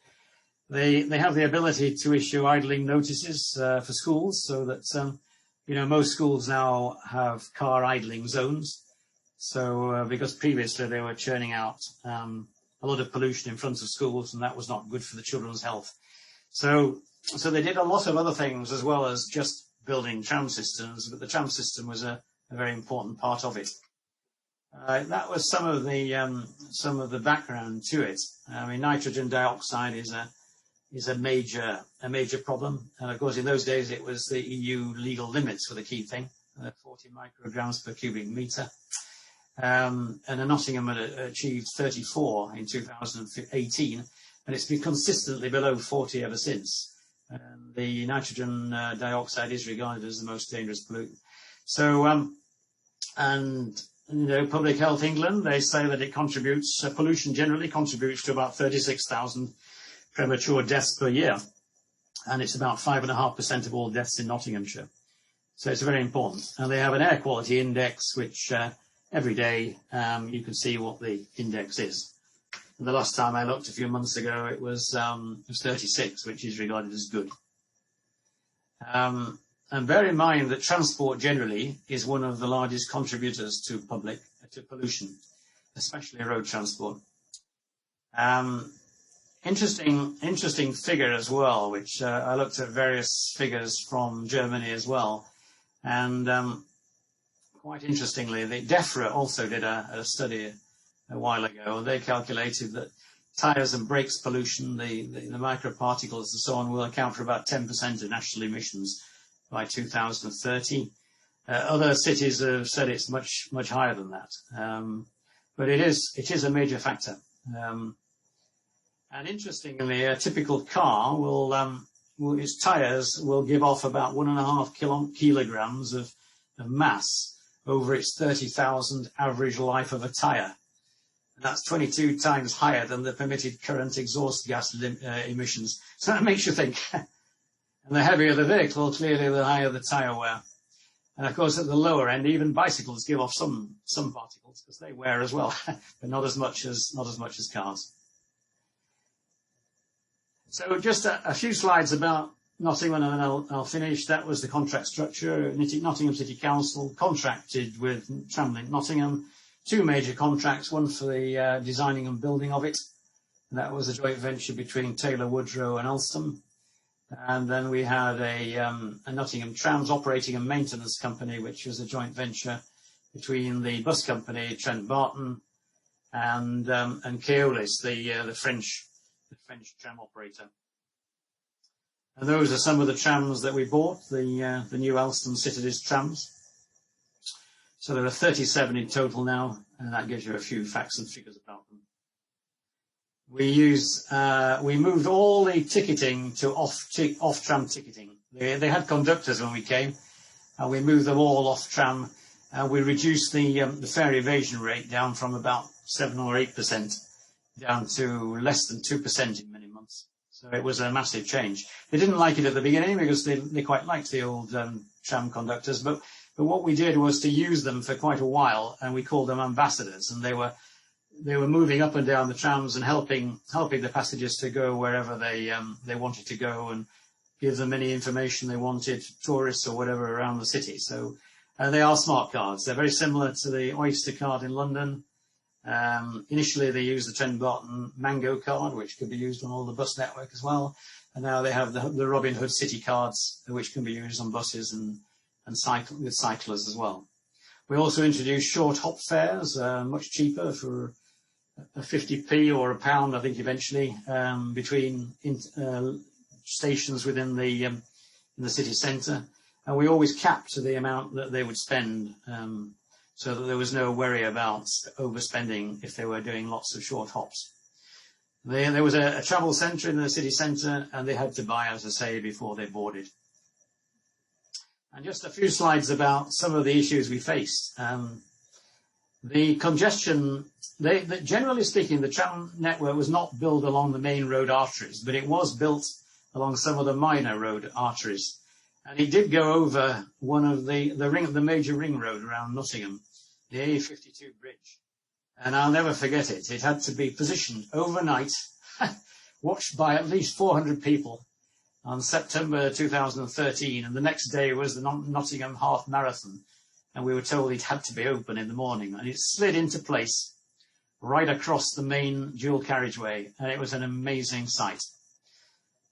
They have the ability to issue idling notices for schools, so that most schools now have car idling zones. So because previously they were churning out a lot of pollution in front of schools, and that was not good for the children's health. So they did a lot of other things as well as just building tram systems, but the tram system was a very important part of it. That was some of the background to it. I mean, nitrogen dioxide is a major problem, and of course in those days it was the EU legal limits were the key thing, 40 micrograms per cubic metre. And Nottingham had achieved 34 in 2018, and it's been consistently below 40 ever since. And the nitrogen dioxide is regarded as the most dangerous pollutant. So, Public Health England, they say that it contributes, pollution generally contributes to about 36,000 premature deaths per year. And it's about 5.5% of all deaths in Nottinghamshire. So it's very important. And they have an air quality index, which every day you can see what the index is. And the last time I looked a few months ago, it was 36, which is regarded as good. And bear in mind that transport generally is one of the largest contributors to pollution, especially road transport. Interesting figure as well, which I looked at various figures from Germany as well. And quite interestingly, the DEFRA also did a study a while ago, and they calculated that tyres and brakes pollution, the microparticles and so on, will account for about 10% of national emissions by 2030. Other cities have said it's much higher than that, but it is a major factor. And interestingly, a typical car its tyres will give off about 1.5 kilograms of mass over its 30,000 average life of a tyre. And that's 22 times higher than the permitted current exhaust gas emissions. So that makes you think. And the heavier the vehicle, clearly the higher the tyre wear. And of course, at the lower end, even bicycles give off some particles because they wear as well, but not as much as cars. So just a few slides about Nottingham, and then I'll finish. That was the contract structure. Nottingham City Council contracted with Tramlink Nottingham 2 major contracts, one for the designing and building of it. And that was a joint venture between Taylor Woodrow and Alstom. And then we had a Nottingham Trams operating and maintenance company, which was a joint venture between the bus company Trent Barton and Keolis, the French tram operator. And those are some of the trams that we bought, the new Alstom Citadis trams. So there are 37 in total now, and that gives you a few facts and figures about them. We moved all the ticketing to off-tram ticketing. They had conductors when we came, and we moved them all off-tram. We reduced the fare evasion rate down from about 7 or 8% down to less than 2% in many months. So it was a massive change. They didn't like it at the beginning because they quite liked the old tram conductors, but what we did was to use them for quite a while, and we called them ambassadors, and they were moving up and down the trams and helping the passengers to go wherever they wanted to go and give them any information they wanted, tourists or whatever around the city. So they are smart cards. They're very similar to the Oyster card in London. Initially, they used the Trent Barton Mango card, which could be used on all the bus network as well. And now they have the Robin Hood City cards, which can be used on buses and with cyclers as well. We also introduced short hop fares, much cheaper for a 50p or £1, I think, eventually, between stations within in the city centre. And we always capped the amount that they would spend, so that there was no worry about overspending if they were doing lots of short hops. There was a travel centre in the city centre, and they had to buy, as I say, before they boarded. And just a few slides about some of the issues we faced. The congestion, generally speaking, the tram network was not built along the main road arteries, but it was built along some of the minor road arteries. And it did go over one of the major ring road around Nottingham, the A52 bridge. And I'll never forget it. It had to be positioned overnight, watched by at least 400 people on September 2013. And the next day was the Nottingham Half Marathon. And we were told it had to be open in the morning. And it slid into place right across the main dual carriageway. And it was an amazing sight.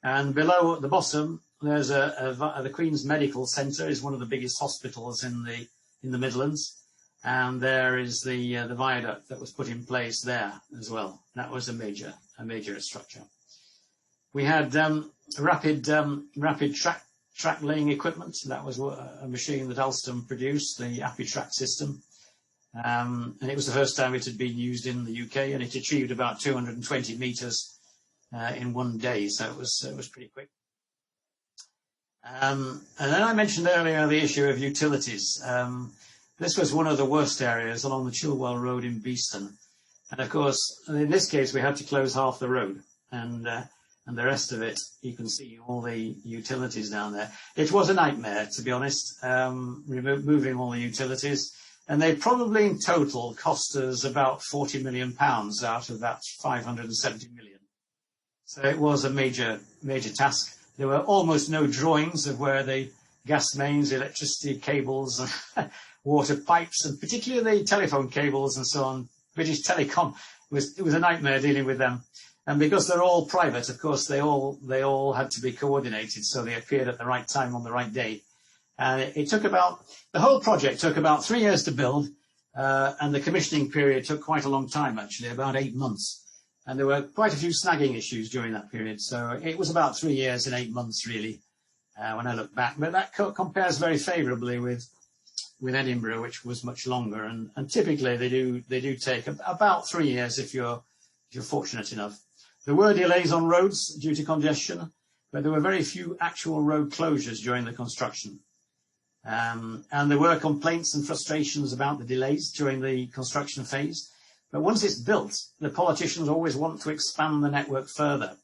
And below at the bottom, there's the Queen's Medical Centre is one of the biggest hospitals in the Midlands. And there is the viaduct that was put in place there as well. That was a major structure. We had rapid track laying equipment. That was a machine that Alstom produced, the ApiTrack system. And it was the first time it had been used in the UK, and it achieved about 220 metres in one day. So it was pretty quick. And then I mentioned earlier the issue of utilities. This was one of the worst areas along the Chilwell Road in Beeston. And of course, in this case, we had to close half the road. And the rest of it, you can see all the utilities down there. It was a nightmare, to be honest, moving all the utilities. And they probably in total cost us about £40 million out of that 570 million. So it was a major task. There were almost no drawings of where the gas mains, electricity cables, and water pipes, and particularly the telephone cables and so on. British Telecom, it was a nightmare dealing with them. And because they're all private, of course, they all had to be coordinated, so they appeared at the right time on the right day. And the whole project took about 3 years to build, and the commissioning period took quite a long time, actually, about 8 months. And there were quite a few snagging issues during that period. So it was about 3 years and 8 months, really, when I look back. But that compares very favourably with Edinburgh, which was much longer. And typically they do take about 3 years if you're fortunate enough. There were delays on roads due to congestion, but there were very few actual road closures during the construction. And there were complaints and frustrations about the delays during the construction phase. But once it's built, the politicians always want to expand the network further.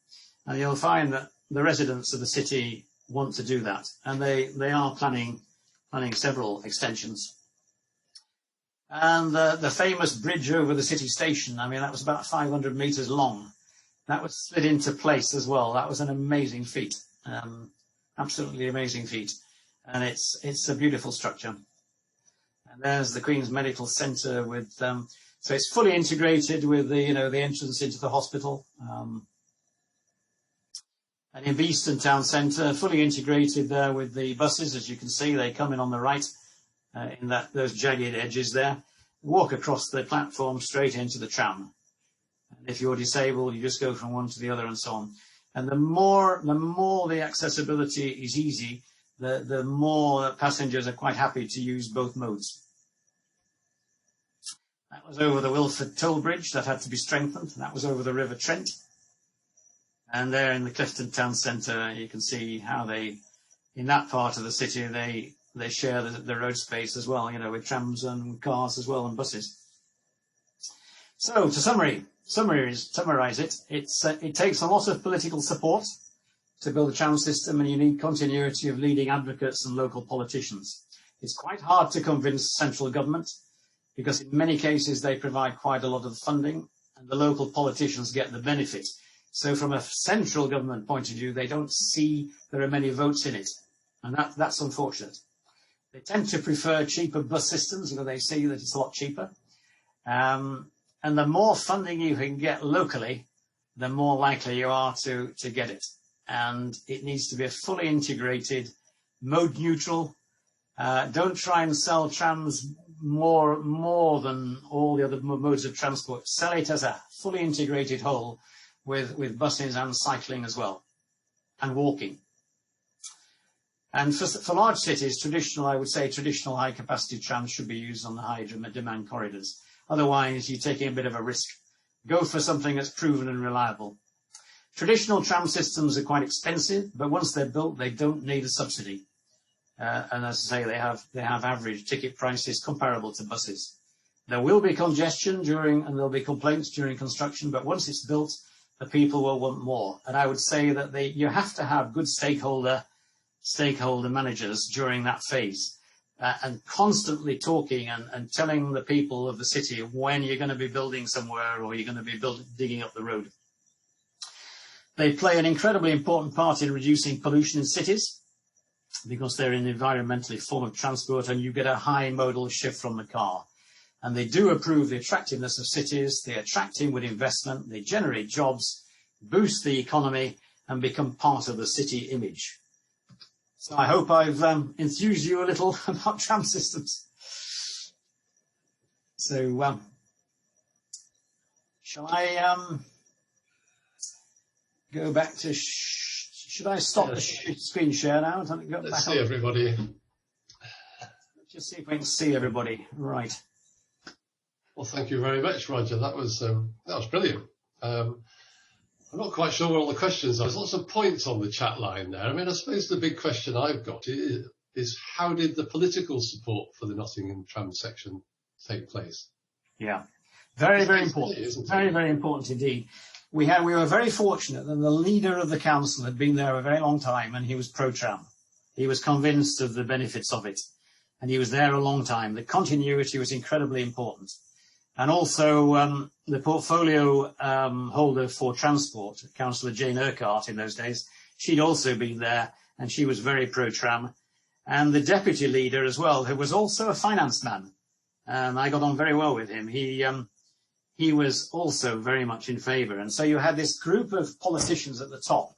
And you'll find that the residents of the city want to do that. And they are planning several extensions. And the famous bridge over the city station, I mean, that was about 500 meters long. That was slid into place as well. That was an amazing feat, absolutely amazing feat. And it's a beautiful structure. And there's the Queen's Medical Centre with, so it's fully integrated with the entrance into the hospital. And in the Eastern Town Centre, fully integrated there with the buses, as you can see, they come in on the right, in those jagged edges there. Walk across the platform straight into the tram. And if you're disabled, you just go from one to the other and so on. And the more the accessibility is easy, the more passengers are quite happy to use both modes. That was over the Wilford Toll Bridge that had to be strengthened. That was over the River Trent. And there in the Clifton Town Centre, you can see how in that part of the city, they share the road space as well, with trams and cars as well and buses. So to summarise it, it takes a lot of political support to build a tram system, and you need continuity of leading advocates and local politicians. It's quite hard to convince central government because in many cases they provide quite a lot of funding and the local politicians get the benefit. So from a central government point of view, they don't see there are many votes in it, and that's unfortunate. They tend to prefer cheaper bus systems because they see that it's a lot cheaper. And the more funding you can get locally, the more likely you are to get it. And it needs to be a fully integrated, mode neutral. Don't try and sell trams more than all the other modes of transport. Sell it as a fully integrated whole with buses and cycling as well, and walking. And for large cities, I would say traditional high capacity trams should be used on the high demand corridors. Otherwise, you're taking a bit of a risk. Go for something that's proven and reliable. Traditional tram systems are quite expensive, but once they're built, they don't need a subsidy. And as I say, they have average ticket prices comparable to buses. There will be congestion and there'll be complaints during construction, but once it's built, the people will want more. And I would say that you have to have good stakeholder managers during that phase, and constantly talking and telling the people of the city when you're going to be building somewhere or you're going to be digging up the road. They play an incredibly important part in reducing pollution in cities because they're an environmentally form of transport and you get a high modal shift from the car. And they do improve the attractiveness of cities, they attract inward investment, they generate jobs, boost the economy and become part of the city image. So I hope I've enthused you a little about tram systems. So shall I go back to, should I stop the screen share now? Let's see everybody. Just see if we can see everybody. Right. Well, thank you very much, Roger. That was brilliant. I'm not quite sure where all the questions are. There's lots of points on the chat line there. I mean, I suppose the big question I've got is how did the political support for the Nottingham tram section take place? Yeah, very, very important. Very, very important indeed. We were very fortunate that the leader of the council had been there a very long time and he was pro-tram. He was convinced of the benefits of it and he was there a long time. The continuity was incredibly important. And also the portfolio holder for transport, Councillor Jane Urquhart in those days, she'd also been there and she was very pro-tram. And the deputy leader as well, who was also a finance man. I got on very well with him. He was also very much in favour. And so you had this group of politicians at the top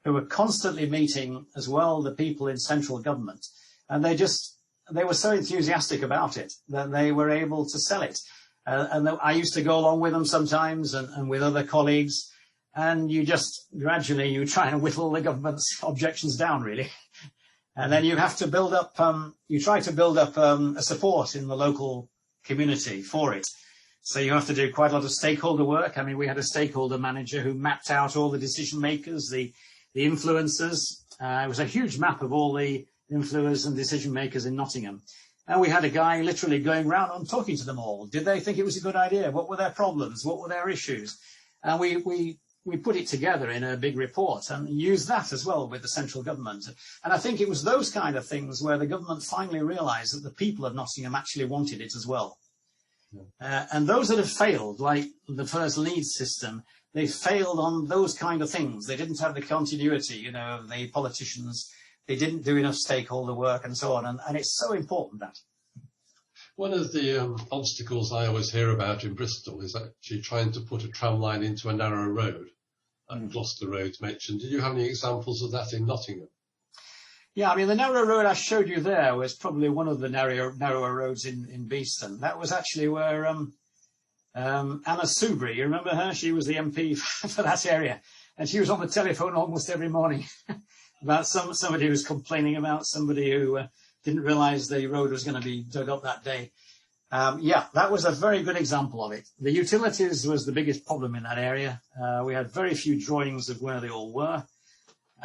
who were constantly meeting as well the people in central government. And they were so enthusiastic about it that they were able to sell it. And I used to go along with them sometimes and with other colleagues. And you just gradually, you try and whittle the government's objections down, really. And then you have to build up, you try to build up a support in the local community for it. So you have to do quite a lot of stakeholder work. I mean, we had a stakeholder manager who mapped out all the decision makers, the influencers. It was a huge map of all the influencers and decision makers in Nottingham. And we had a guy literally going around and talking to them all. Did they think it was a good idea? What were their problems? What were their issues? And we put it together in a big report and used that as well with the central government. And I think it was those kind of things where the government finally realised that the people of Nottingham actually wanted it as well. And those that have failed, like the first Leeds system, they failed on those kind of things. They didn't have the continuity, you know, of the politicians. They didn't do enough stakeholder work and so on. And it's so important that. One of the obstacles I always hear about in Bristol is actually trying to put a tram line into a narrow road. Gloucester Road's mentioned. Did you have any examples of that in Nottingham? Yeah, I mean, the narrow road I showed you there was probably one of the narrower roads in Beeston. That was actually where Anna Soubry, you remember her? She was the MP for that area. And she was on the telephone almost every morning about somebody who was complaining about somebody who didn't realise the road was going to be dug up that day. Yeah, that was a very good example of it. The utilities was the biggest problem in that area. We had very few drawings of where they all were.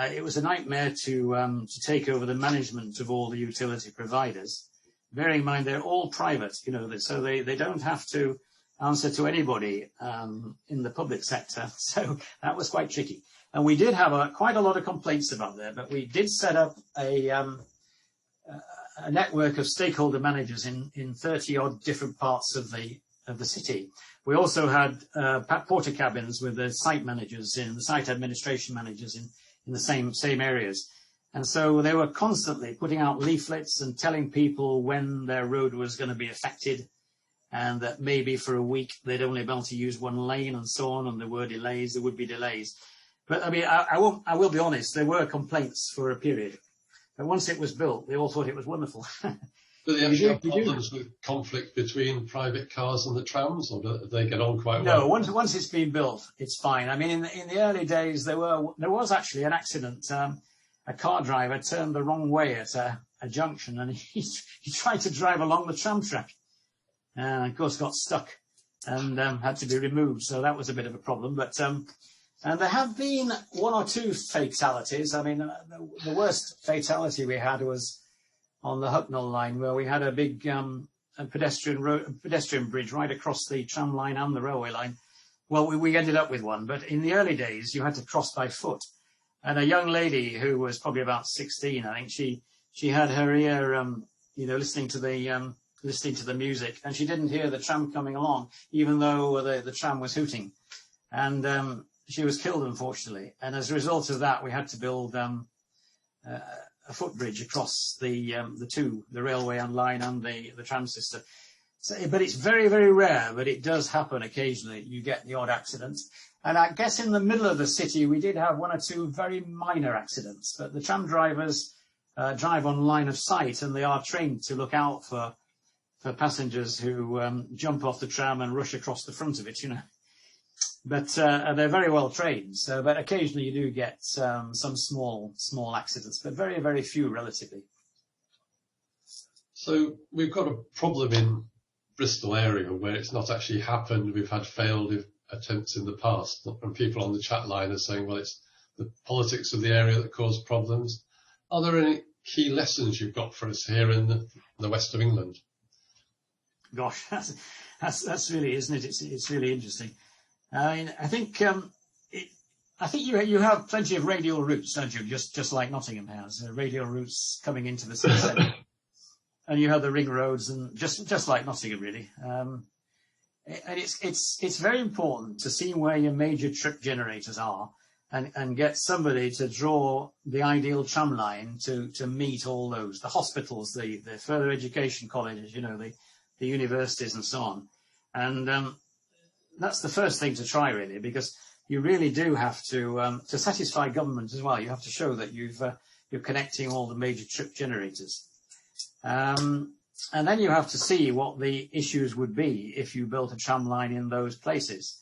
It was a nightmare to take over the management of all the utility providers. Bearing in mind they're all private, you know, so they don't have to answer to anybody in the public sector. So that was quite tricky. And we did have quite a lot of complaints about that, but we did set up a network of stakeholder managers in 30-odd different parts of the city. We also had porter cabins with the site managers the site administration managers in the same areas. And so they were constantly putting out leaflets and telling people when their road was going to be affected, and that maybe for a week they'd only be able to use one lane and so on, and there were delays, there would be delays. But I mean, I will be honest, there were complaints for a period. But once it was built, they all thought it was wonderful. Do they actually have problems with conflict between private cars and the trams, or do they get on quite well? No, once it's been built, it's fine. I mean, in the early days, there was actually an accident. A car driver turned the wrong way at a junction, and he tried to drive along the tram track, and of course got stuck and had to be removed. So that was a bit of a problem. But and there have been one or two fatalities. I mean, the worst fatality we had was on the Hucknall line, where we had a big pedestrian bridge right across the tram line and the railway line. Well, we ended up with one, but in the early days, you had to cross by foot. And a young lady who was probably about 16, I think, she had her ear, listening to the music, and she didn't hear the tram coming along, even though the tram was hooting. And she was killed, unfortunately. And as a result of that, we had to build a footbridge across the railway and line and the tram system. So, but it's very, very rare, but it does happen occasionally. You get the odd accident. And I guess in the middle of the city, we did have one or two very minor accidents, but the tram drivers drive on line of sight, and they are trained to look out for passengers who jump off the tram and rush across the front of it, you know. But they're very well trained. So, but occasionally you do get some small accidents, but very, very few relatively. So we've got a problem in Bristol area where it's not actually happened. We've had failed attempts in the past, and people on the chat line are saying, well, it's the politics of the area that caused problems. Are there any key lessons you've got for us here in the west of England? Gosh, that's really, isn't it? It's really interesting. I mean, I think you have plenty of radial routes, don't you? Just like Nottingham has radial routes coming into the city centre, and you have the ring roads, and just like Nottingham, really. And it's very important to see where your major trip generators are, and get somebody to draw the ideal tram line to meet all those, the hospitals, the further education colleges, you know, the universities and so on, and that's the first thing to try, really, because you really do have to satisfy government as well. You have to show that you're connecting all the major trip generators. And then you have to see what the issues would be if you built a tram line in those places.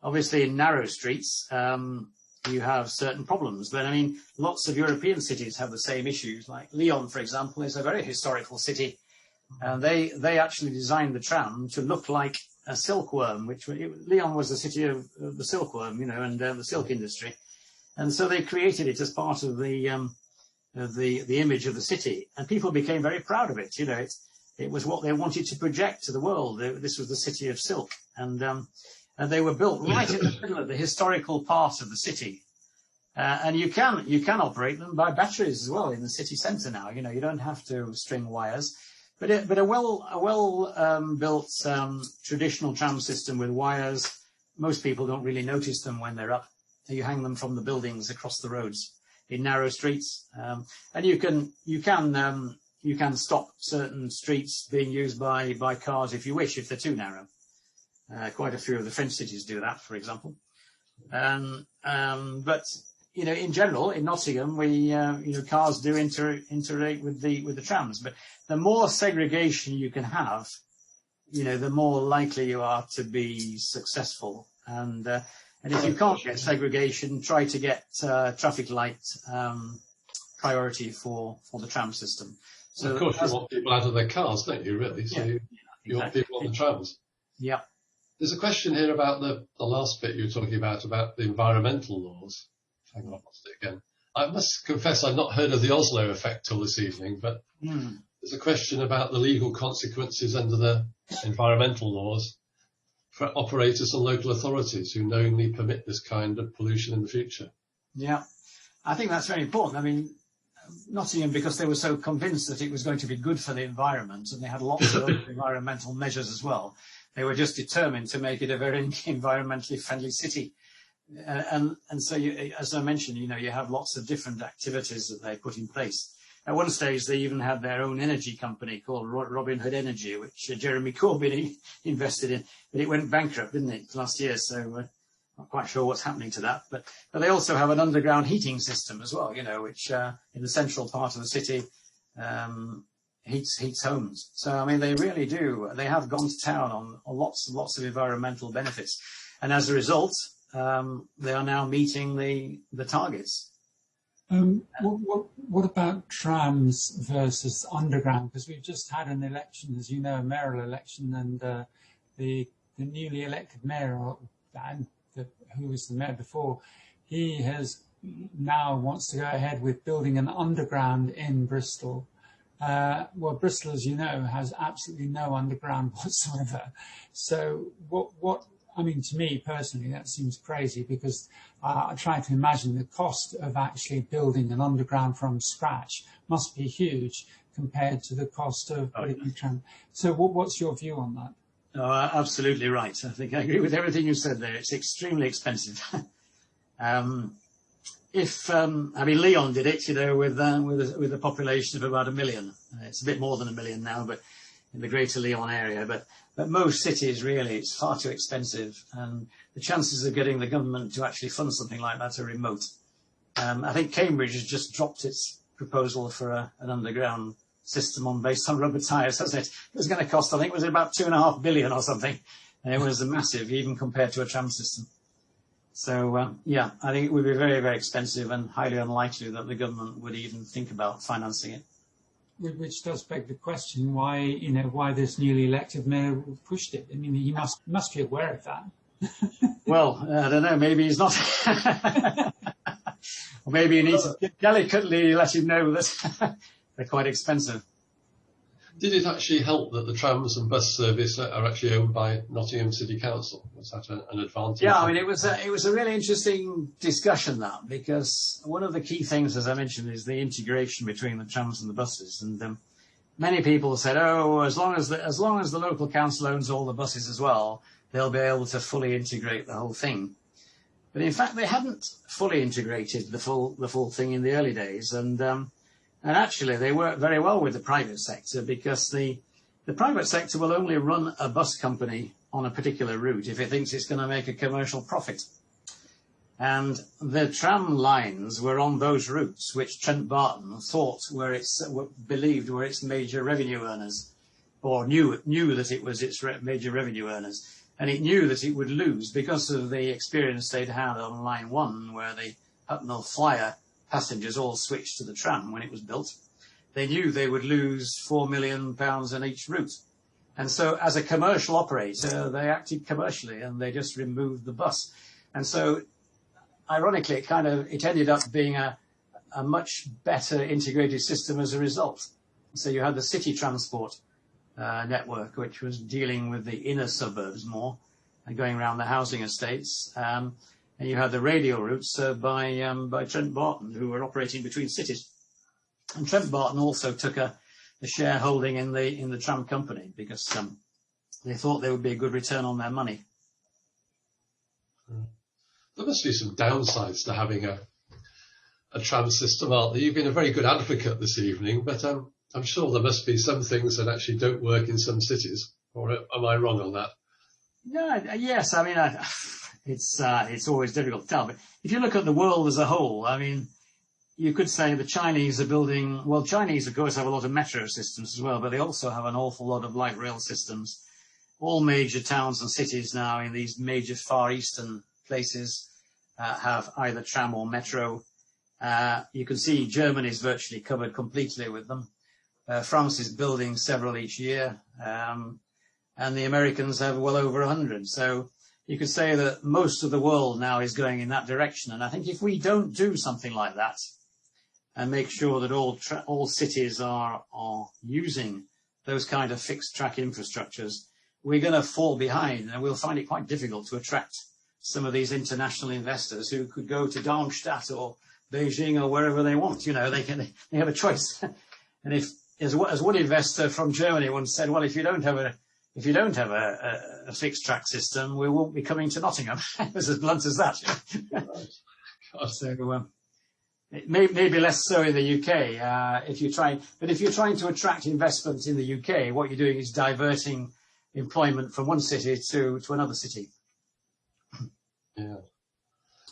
Obviously, in narrow streets, you have certain problems. But, I mean, lots of European cities have the same issues. Like Lyon, for example, is a very historical city. And they actually designed the tram to look like a silkworm, Lyon was the city of the silkworm, and the silk industry. And so they created it as part of the image of the city, and people became very proud of it. It was what they wanted to project to the world. This was the city of silk, and they were built right in the middle of the historical part of the city. And you can operate them by batteries as well in the city centre now. You don't have to string wires, but a well built traditional tram system with wires, most people don't really notice them when they're up. You hang them from the buildings across the roads in narrow streets, and you can stop certain streets being used by cars if you wish, if they're too narrow. Quite a few of the French cities do that, for example. But in general, in Nottingham, cars do interrelate with the trams. But the more segregation you can have, the more likely you are to be successful. And if you can't get segregation, try to get traffic light priority for the tram system. So, of course, you want people out of their cars, don't you, really? So you want people on the trams. Yeah. There's a question here about the last bit you were talking about the environmental laws. Hang on, I lost it again. I must confess I've not heard of the Oslo effect till this evening, but there's a question about the legal consequences under the environmental laws for operators and local authorities who knowingly permit this kind of pollution in the future. Yeah, I think that's very important. I mean, Nottingham, because they were so convinced that it was going to be good for the environment, and they had lots of other environmental measures as well, they were just determined to make it a very environmentally friendly city. And so, as I mentioned, you have lots of different activities that they put in place. At one stage, they even had their own energy company called Robin Hood Energy, which Jeremy Corbyn invested in. But it went bankrupt, didn't it, last year? So not quite sure what's happening to that. But they also have an underground heating system as well, which in the central part of the city heats homes. So, I mean, they really do. They have gone to town on lots and lots of environmental benefits. And as a result, they are now meeting the targets. What about trams versus underground? Because we've just had an election, as you know, a mayoral election, and the newly elected mayor, who was the mayor before, he now wants to go ahead with building an underground in Bristol. Well, Bristol, as you know, has absolutely no underground whatsoever. So what I mean, to me personally, that seems crazy, because I try to imagine the cost of actually building an underground from scratch must be huge compared to the cost of putting a tram. So what's your view on that? Oh, absolutely right. I think I agree with everything you said there. It's extremely expensive. I mean, Lyon did it, with a population of about 1 million. It's a bit more than 1 million now, but in the greater Lyon area. But most cities, really, it's far too expensive, and the chances of getting the government to actually fund something like that are remote. I think Cambridge has just dropped its proposal for an underground system based on rubber tyres, hasn't it? It was going to cost, I think, was it about 2.5 billion or something? And it was massive, even compared to a tram system. So, I think it would be very, very expensive and highly unlikely that the government would even think about financing it. Which does beg the question why this newly elected mayor pushed it. I mean, he must be aware of that. Well, I don't know. Maybe he's not. Or maybe you need to delicately let him know that they're quite expensive. Did it actually help that the trams and bus service are actually owned by Nottingham City Council? Was that an advantage? Yeah, I mean, it was a really interesting discussion, that, because one of the key things, as I mentioned, is the integration between the trams and the buses. And many people said, as long as the local council owns all the buses as well, they'll be able to fully integrate the whole thing. But in fact, they hadn't fully integrated the full thing in the early days, and actually they work very well with the private sector, because the private sector will only run a bus company on a particular route if it thinks it's going to make a commercial profit. And the tram lines were on those routes which Trent Barton believed were its major revenue earners, or knew that it was its major revenue earners. And it knew that it would lose because of the experience they'd had on Line 1, where the Hucknall Flyer passengers all switched to the tram when it was built. They knew they would lose £4 million on each route. And so as a commercial operator, they acted commercially and they just removed the bus. And so ironically, it ended up being a much better integrated system as a result. So you had the city transport network, which was dealing with the inner suburbs more and going around the housing estates. And you had the radial routes by Trent Barton, who were operating between cities. And Trent Barton also took a shareholding in the tram company because they thought there would be a good return on their money. There must be some downsides to having a tram system, aren't there? You've been a very good advocate this evening, but I'm sure there must be some things that actually don't work in some cities. Or am I wrong on that? No, yes. I mean, it's always difficult to tell. But if you look at the world as a whole, I mean, you could say the Chinese are building. Well, Chinese, of course, have a lot of metro systems as well, but they also have an awful lot of light rail systems. All major towns and cities now in these major Far Eastern places have either tram or metro. You can see Germany is virtually covered completely with them. France is building several each year, and the Americans have well over 100. So you could say that most of the world now is going in that direction. And I think if we don't do something like that and make sure that all cities are using those kind of fixed track infrastructures, we're going to fall behind, and we'll find it quite difficult to attract some of these international investors who could go to Darmstadt or Beijing or wherever they want. You know, they have a choice. And if, as one investor from Germany once said, well, if you don't have a fixed track system, we won't be coming to Nottingham. It was as blunt as that. So it may be less so in the UK if you're trying to attract investment in the UK, what you're doing is diverting employment from one city to another city. Yeah.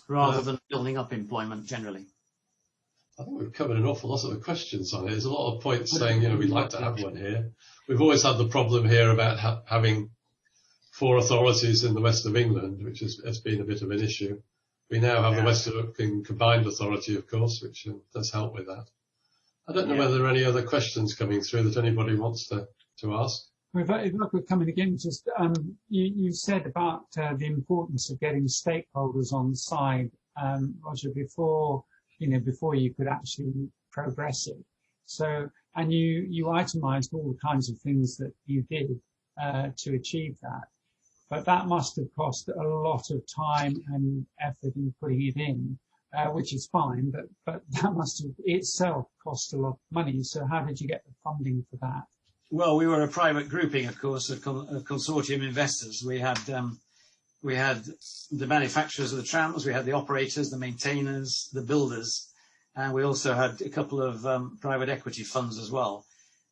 Rather than building up employment generally. I think we've covered an awful lot of the questions on it. There's a lot of points saying, you know, we'd like to have one here. We've always had the problem here about having 4 authorities in the west of England, which has been a bit of an issue. We now have the West of England Combined Authority, of course, which does help with that. I don't know whether there are any other questions coming through that anybody wants to ask. If I could come in again, just you said about the importance of getting stakeholders on side, Roger, before you could actually progress it. So, and you itemised all the kinds of things that you did to achieve that, but that must have cost a lot of time and effort in putting it in, which is fine, but that must have itself cost a lot of money. So, how did you get the funding for that? Well, we were a private grouping, of course, of consortium investors. We had the manufacturers of the trams, we had the operators, the maintainers, the builders, and we also had a couple of private equity funds as well.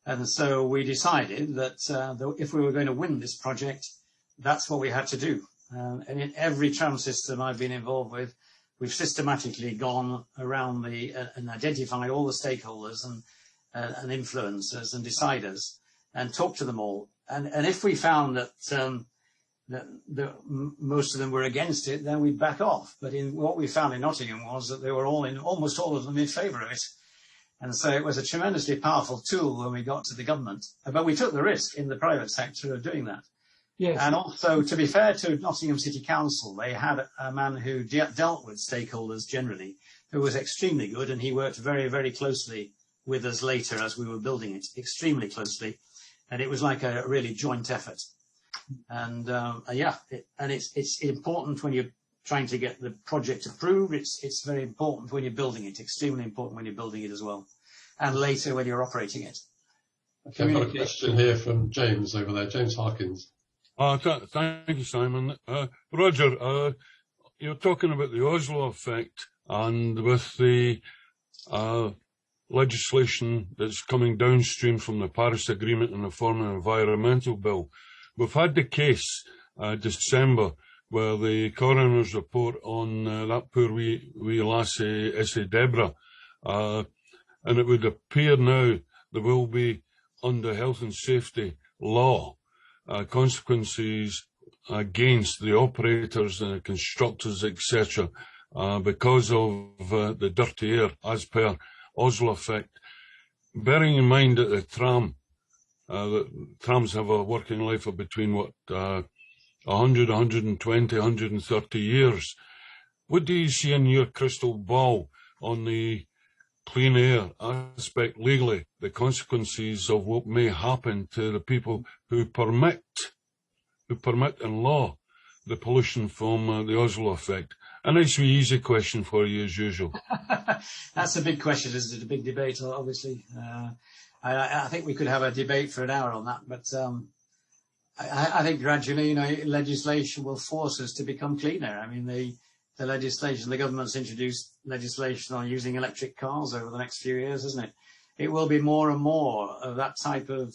And so we decided that if we were going to win this project, that's what we had to do. And in every tram system I've been involved with, we've systematically gone around and identified all the stakeholders and influencers and deciders, and talk to them all. And if we found that most of them were against it, then we'd back off. But what we found in Nottingham was that they were almost all of them in favour of it. And so it was a tremendously powerful tool when we got to the government. But we took the risk in the private sector of doing that. Yes. And also, to be fair to Nottingham City Council, they had a man who dealt with stakeholders generally, who was extremely good, and he worked very, very closely with us later as we were building it, extremely closely. And it was like a really joint effort. And it's important when you're trying to get the project approved. It's very important when you're building it, extremely important when you're building it as well, and later when you're operating it. Okay, I've got a question here from James over there, James Harkins. Thank you, Simon. Roger, you're talking about the Oslo effect, and with the legislation that's coming downstream from the Paris Agreement in the form of an environmental bill. We've had the case, December, where the coroner's report on that poor wee lassie, Essie Deborah, and it would appear now there will be, under health and safety law, consequences against the operators and the constructors, etc., because of the dirty air, as per Oslo effect. Bearing in mind that the tram Trams have a working life of between 100, 120, 130 years. What do you see in your crystal ball on the clean air aspect legally, the consequences of what may happen to the people who permit in law the pollution from the Oslo effect? A nice wee easy question for you as usual. That's a big question, isn't it? A big debate, obviously. I think we could have a debate for an hour on that, but I think gradually, legislation will force us to become cleaner. I mean, the legislation, the government's introduced legislation on using electric cars over the next few years, isn't it? It will be more and more of that type of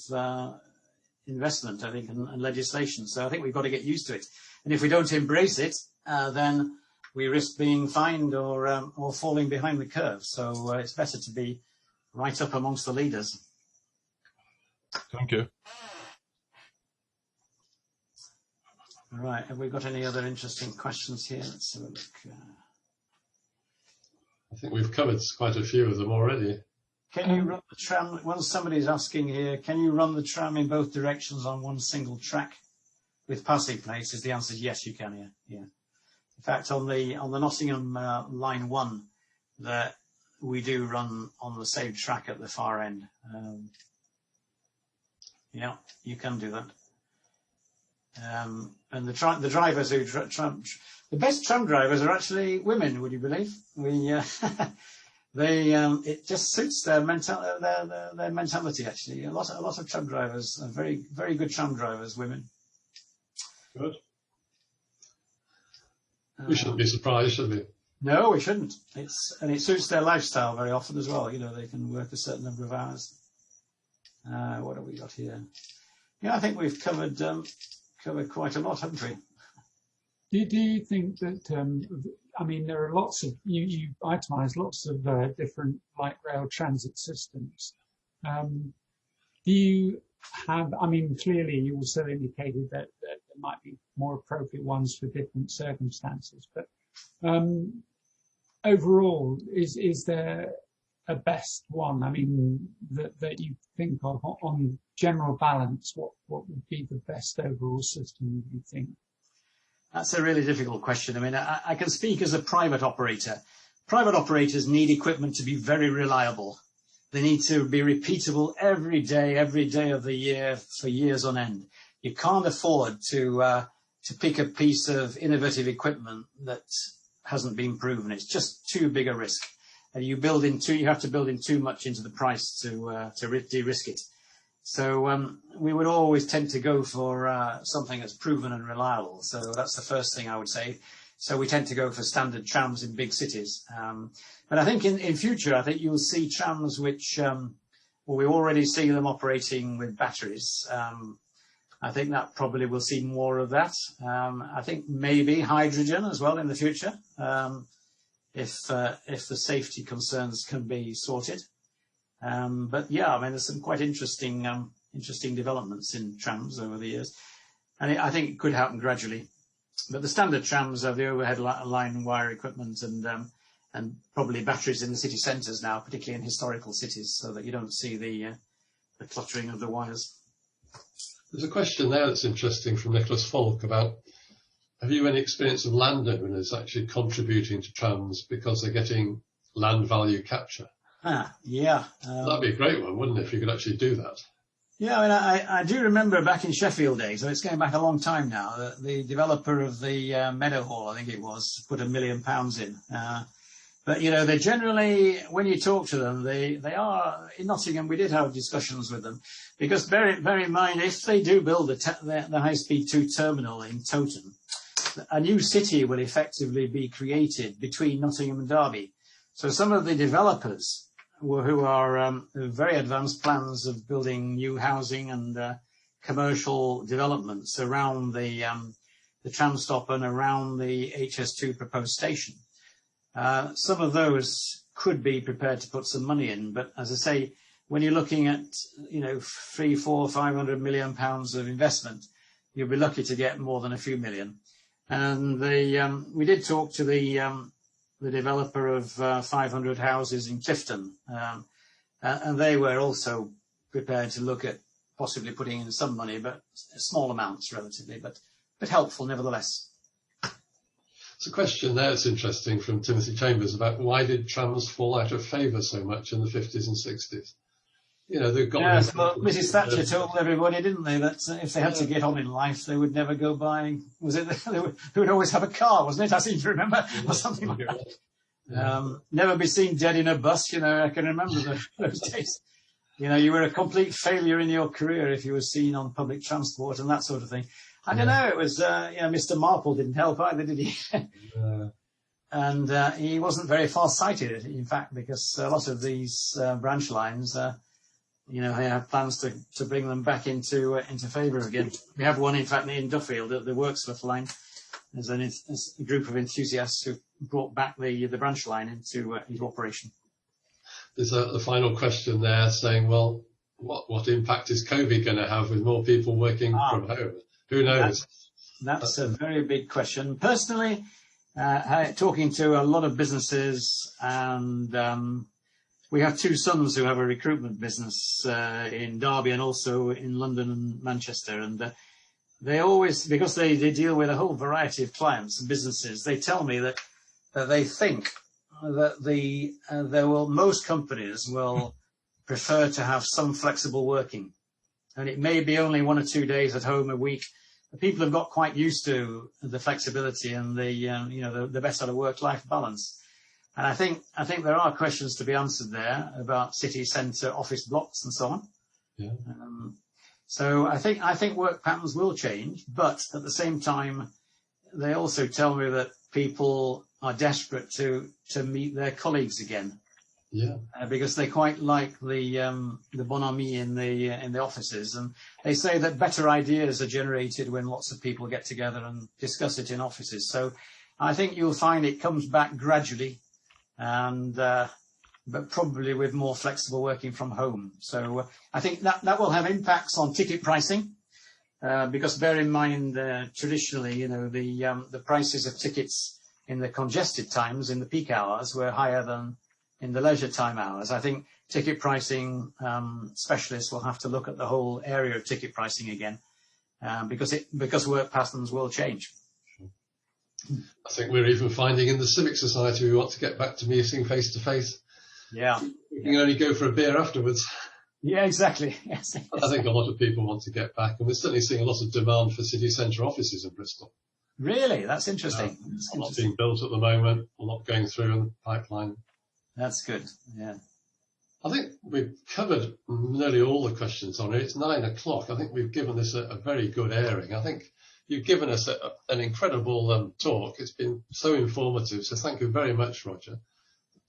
investment, I think, and legislation. So I think we've got to get used to it. And if we don't embrace it, then we risk being fined or falling behind the curve. So it's better to be right up amongst the leaders. Thank you. All right, have we got any other interesting questions here? Let's have a look. I think we've covered quite a few of them already. Can you run the tram? Well, somebody's asking here, can you run the tram in both directions on one single track with passing places? The answer is yes, you can. Yeah. In fact, on the Nottingham line 1, that we do run on the same track at the far end. Yeah, you can do that. And the drivers who the best tram drivers are actually women. Would you believe? It just suits their mentality. Actually, a lot of tram drivers are very, very good tram drivers, women. Good. We shouldn't be surprised, should we? No, we shouldn't. It suits their lifestyle very often as well. They can work a certain number of hours. What have we got here? Yeah, I think we've covered quite a lot, haven't we? Do you think that, there are lots of, you itemise lots of different light rail transit systems. Do you have, clearly you also indicated that there might be more appropriate ones for different circumstances, but overall, is there a best one, that you think of on general balance? What would be the best overall system, do you think? That's a really difficult question. I can speak as a private operator. Private operators need equipment to be very reliable. They need to be repeatable every day of the year for years on end. You can't afford to pick a piece of innovative equipment that hasn't been proven. It's just too big a risk. And you have to build in too much into the price to de-risk it. So we would always tend to go for something that's proven and reliable. So that's the first thing I would say. So we tend to go for standard trams in big cities. But I think in future, I think you'll see trams which, we already see them operating with batteries. I think that probably we'll see more of that. I think maybe hydrogen as well in the future, if the safety concerns can be sorted. But yeah, there's some quite interesting developments in trams over the years, and I think it could happen gradually. But the standard trams have the overhead line wire equipment and probably batteries in the city centres now, particularly in historical cities, so that you don't see the cluttering of the wires. There's a question there that's interesting from Nicholas Falk about, have you any experience of landowners actually contributing to trams because they're getting land value capture? Yeah. That'd be a great one, wouldn't it, if you could actually do that? Yeah, I do remember back in Sheffield days, so it's going back a long time now, the developer of the Meadowhall, I think it was, put £1 million in. But, they generally, when you talk to them, they are, in Nottingham, we did have discussions with them, because bear in mind, if they do build the high-speed 2 terminal in Toton, a new city will effectively be created between Nottingham and Derby. So some of the developers who are very advanced plans of building new housing and commercial developments around the tram stop and around the HS2 proposed station. Some of those could be prepared to put some money in, but as I say, when you're looking at 300, 400, 500 million pounds of investment, you'll be lucky to get more than a few million. And we did talk to the developer of 500 houses in Clifton, and they were also prepared to look at possibly putting in some money, but small amounts relatively, but helpful nevertheless. It's a question there that's interesting from Timothy Chambers about why did trams fall out of favour so much in the 50s and 60s? You know, they've got... Yes, well, Mrs. Thatcher told everybody, didn't they, that if they had to get on in life, they would never go buying... Was it they would always have a car, wasn't it? I seem to remember, or something like that. Never be seen dead in a bus, you know, I can remember those days. You know, you were a complete failure in your career if you were seen on public transport and that sort of thing. I don't know, it was, you know, Mr. Marple didn't help either, did he? And he wasn't very far-sighted, in fact, because a lot of these branch lines... you know, I have plans to bring them back into favour again. We have one, in fact, in Duffield, the Worksworth line. There's a group of enthusiasts who brought back the branch line into operation. There's the final question there saying, well, what impact is COVID going to have with more people working from home? Who knows? That's a very big question. Personally, talking to a lot of businesses, and we have two sons who have a recruitment business in Derby and also in London and Manchester. And they always, because they deal with a whole variety of clients and businesses, they tell me that they think that most companies will prefer to have some flexible working. And it may be only 1 or 2 days at home a week. People have got quite used to the flexibility and the best sort of work-life balance. And I think there are questions to be answered there about city centre office blocks and so on. Yeah. So I think work patterns will change, but at the same time, they also tell me that people are desperate to meet their colleagues again. Yeah. Because they quite like the bonhomie in the offices, and they say that better ideas are generated when lots of people get together and discuss it in offices. So I think you'll find it comes back gradually. And but probably with more flexible working from home. So I think that will have impacts on ticket pricing, because bear in mind traditionally, you know, the prices of tickets in the congested times, in the peak hours, were higher than in the leisure time hours. I think ticket pricing specialists will have to look at the whole area of ticket pricing again, because work patterns will change. I think we're even finding in the Civic Society we want to get back to meeting face to face. Yeah. You can only go for a beer afterwards. Yeah, exactly. Yes. I think a lot of people want to get back, and we're certainly seeing a lot of demand for city centre offices in Bristol. Really? That's interesting. A lot being built at the moment, a lot going through in the pipeline. That's good, yeah. I think we've covered nearly all the questions on it. It's 9 o'clock. I think we've given this a very good airing. I think you've given us an incredible talk. It's been so informative, so thank you very much, Roger.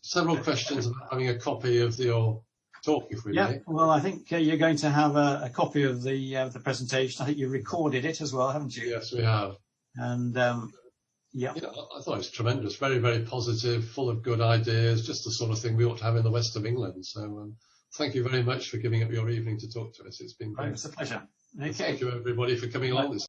Several questions about having a copy of your talk, if we may. Well, I think you're going to have a copy of the presentation. I think you recorded it as well, haven't you? Yes, we have. And yeah, I thought it was tremendous, very, very positive, full of good ideas, just the sort of thing we ought to have in the west of England. So thank you very much for giving up your evening to talk to us. It's been great. It's a pleasure. Okay. Thank you, everybody, for coming along this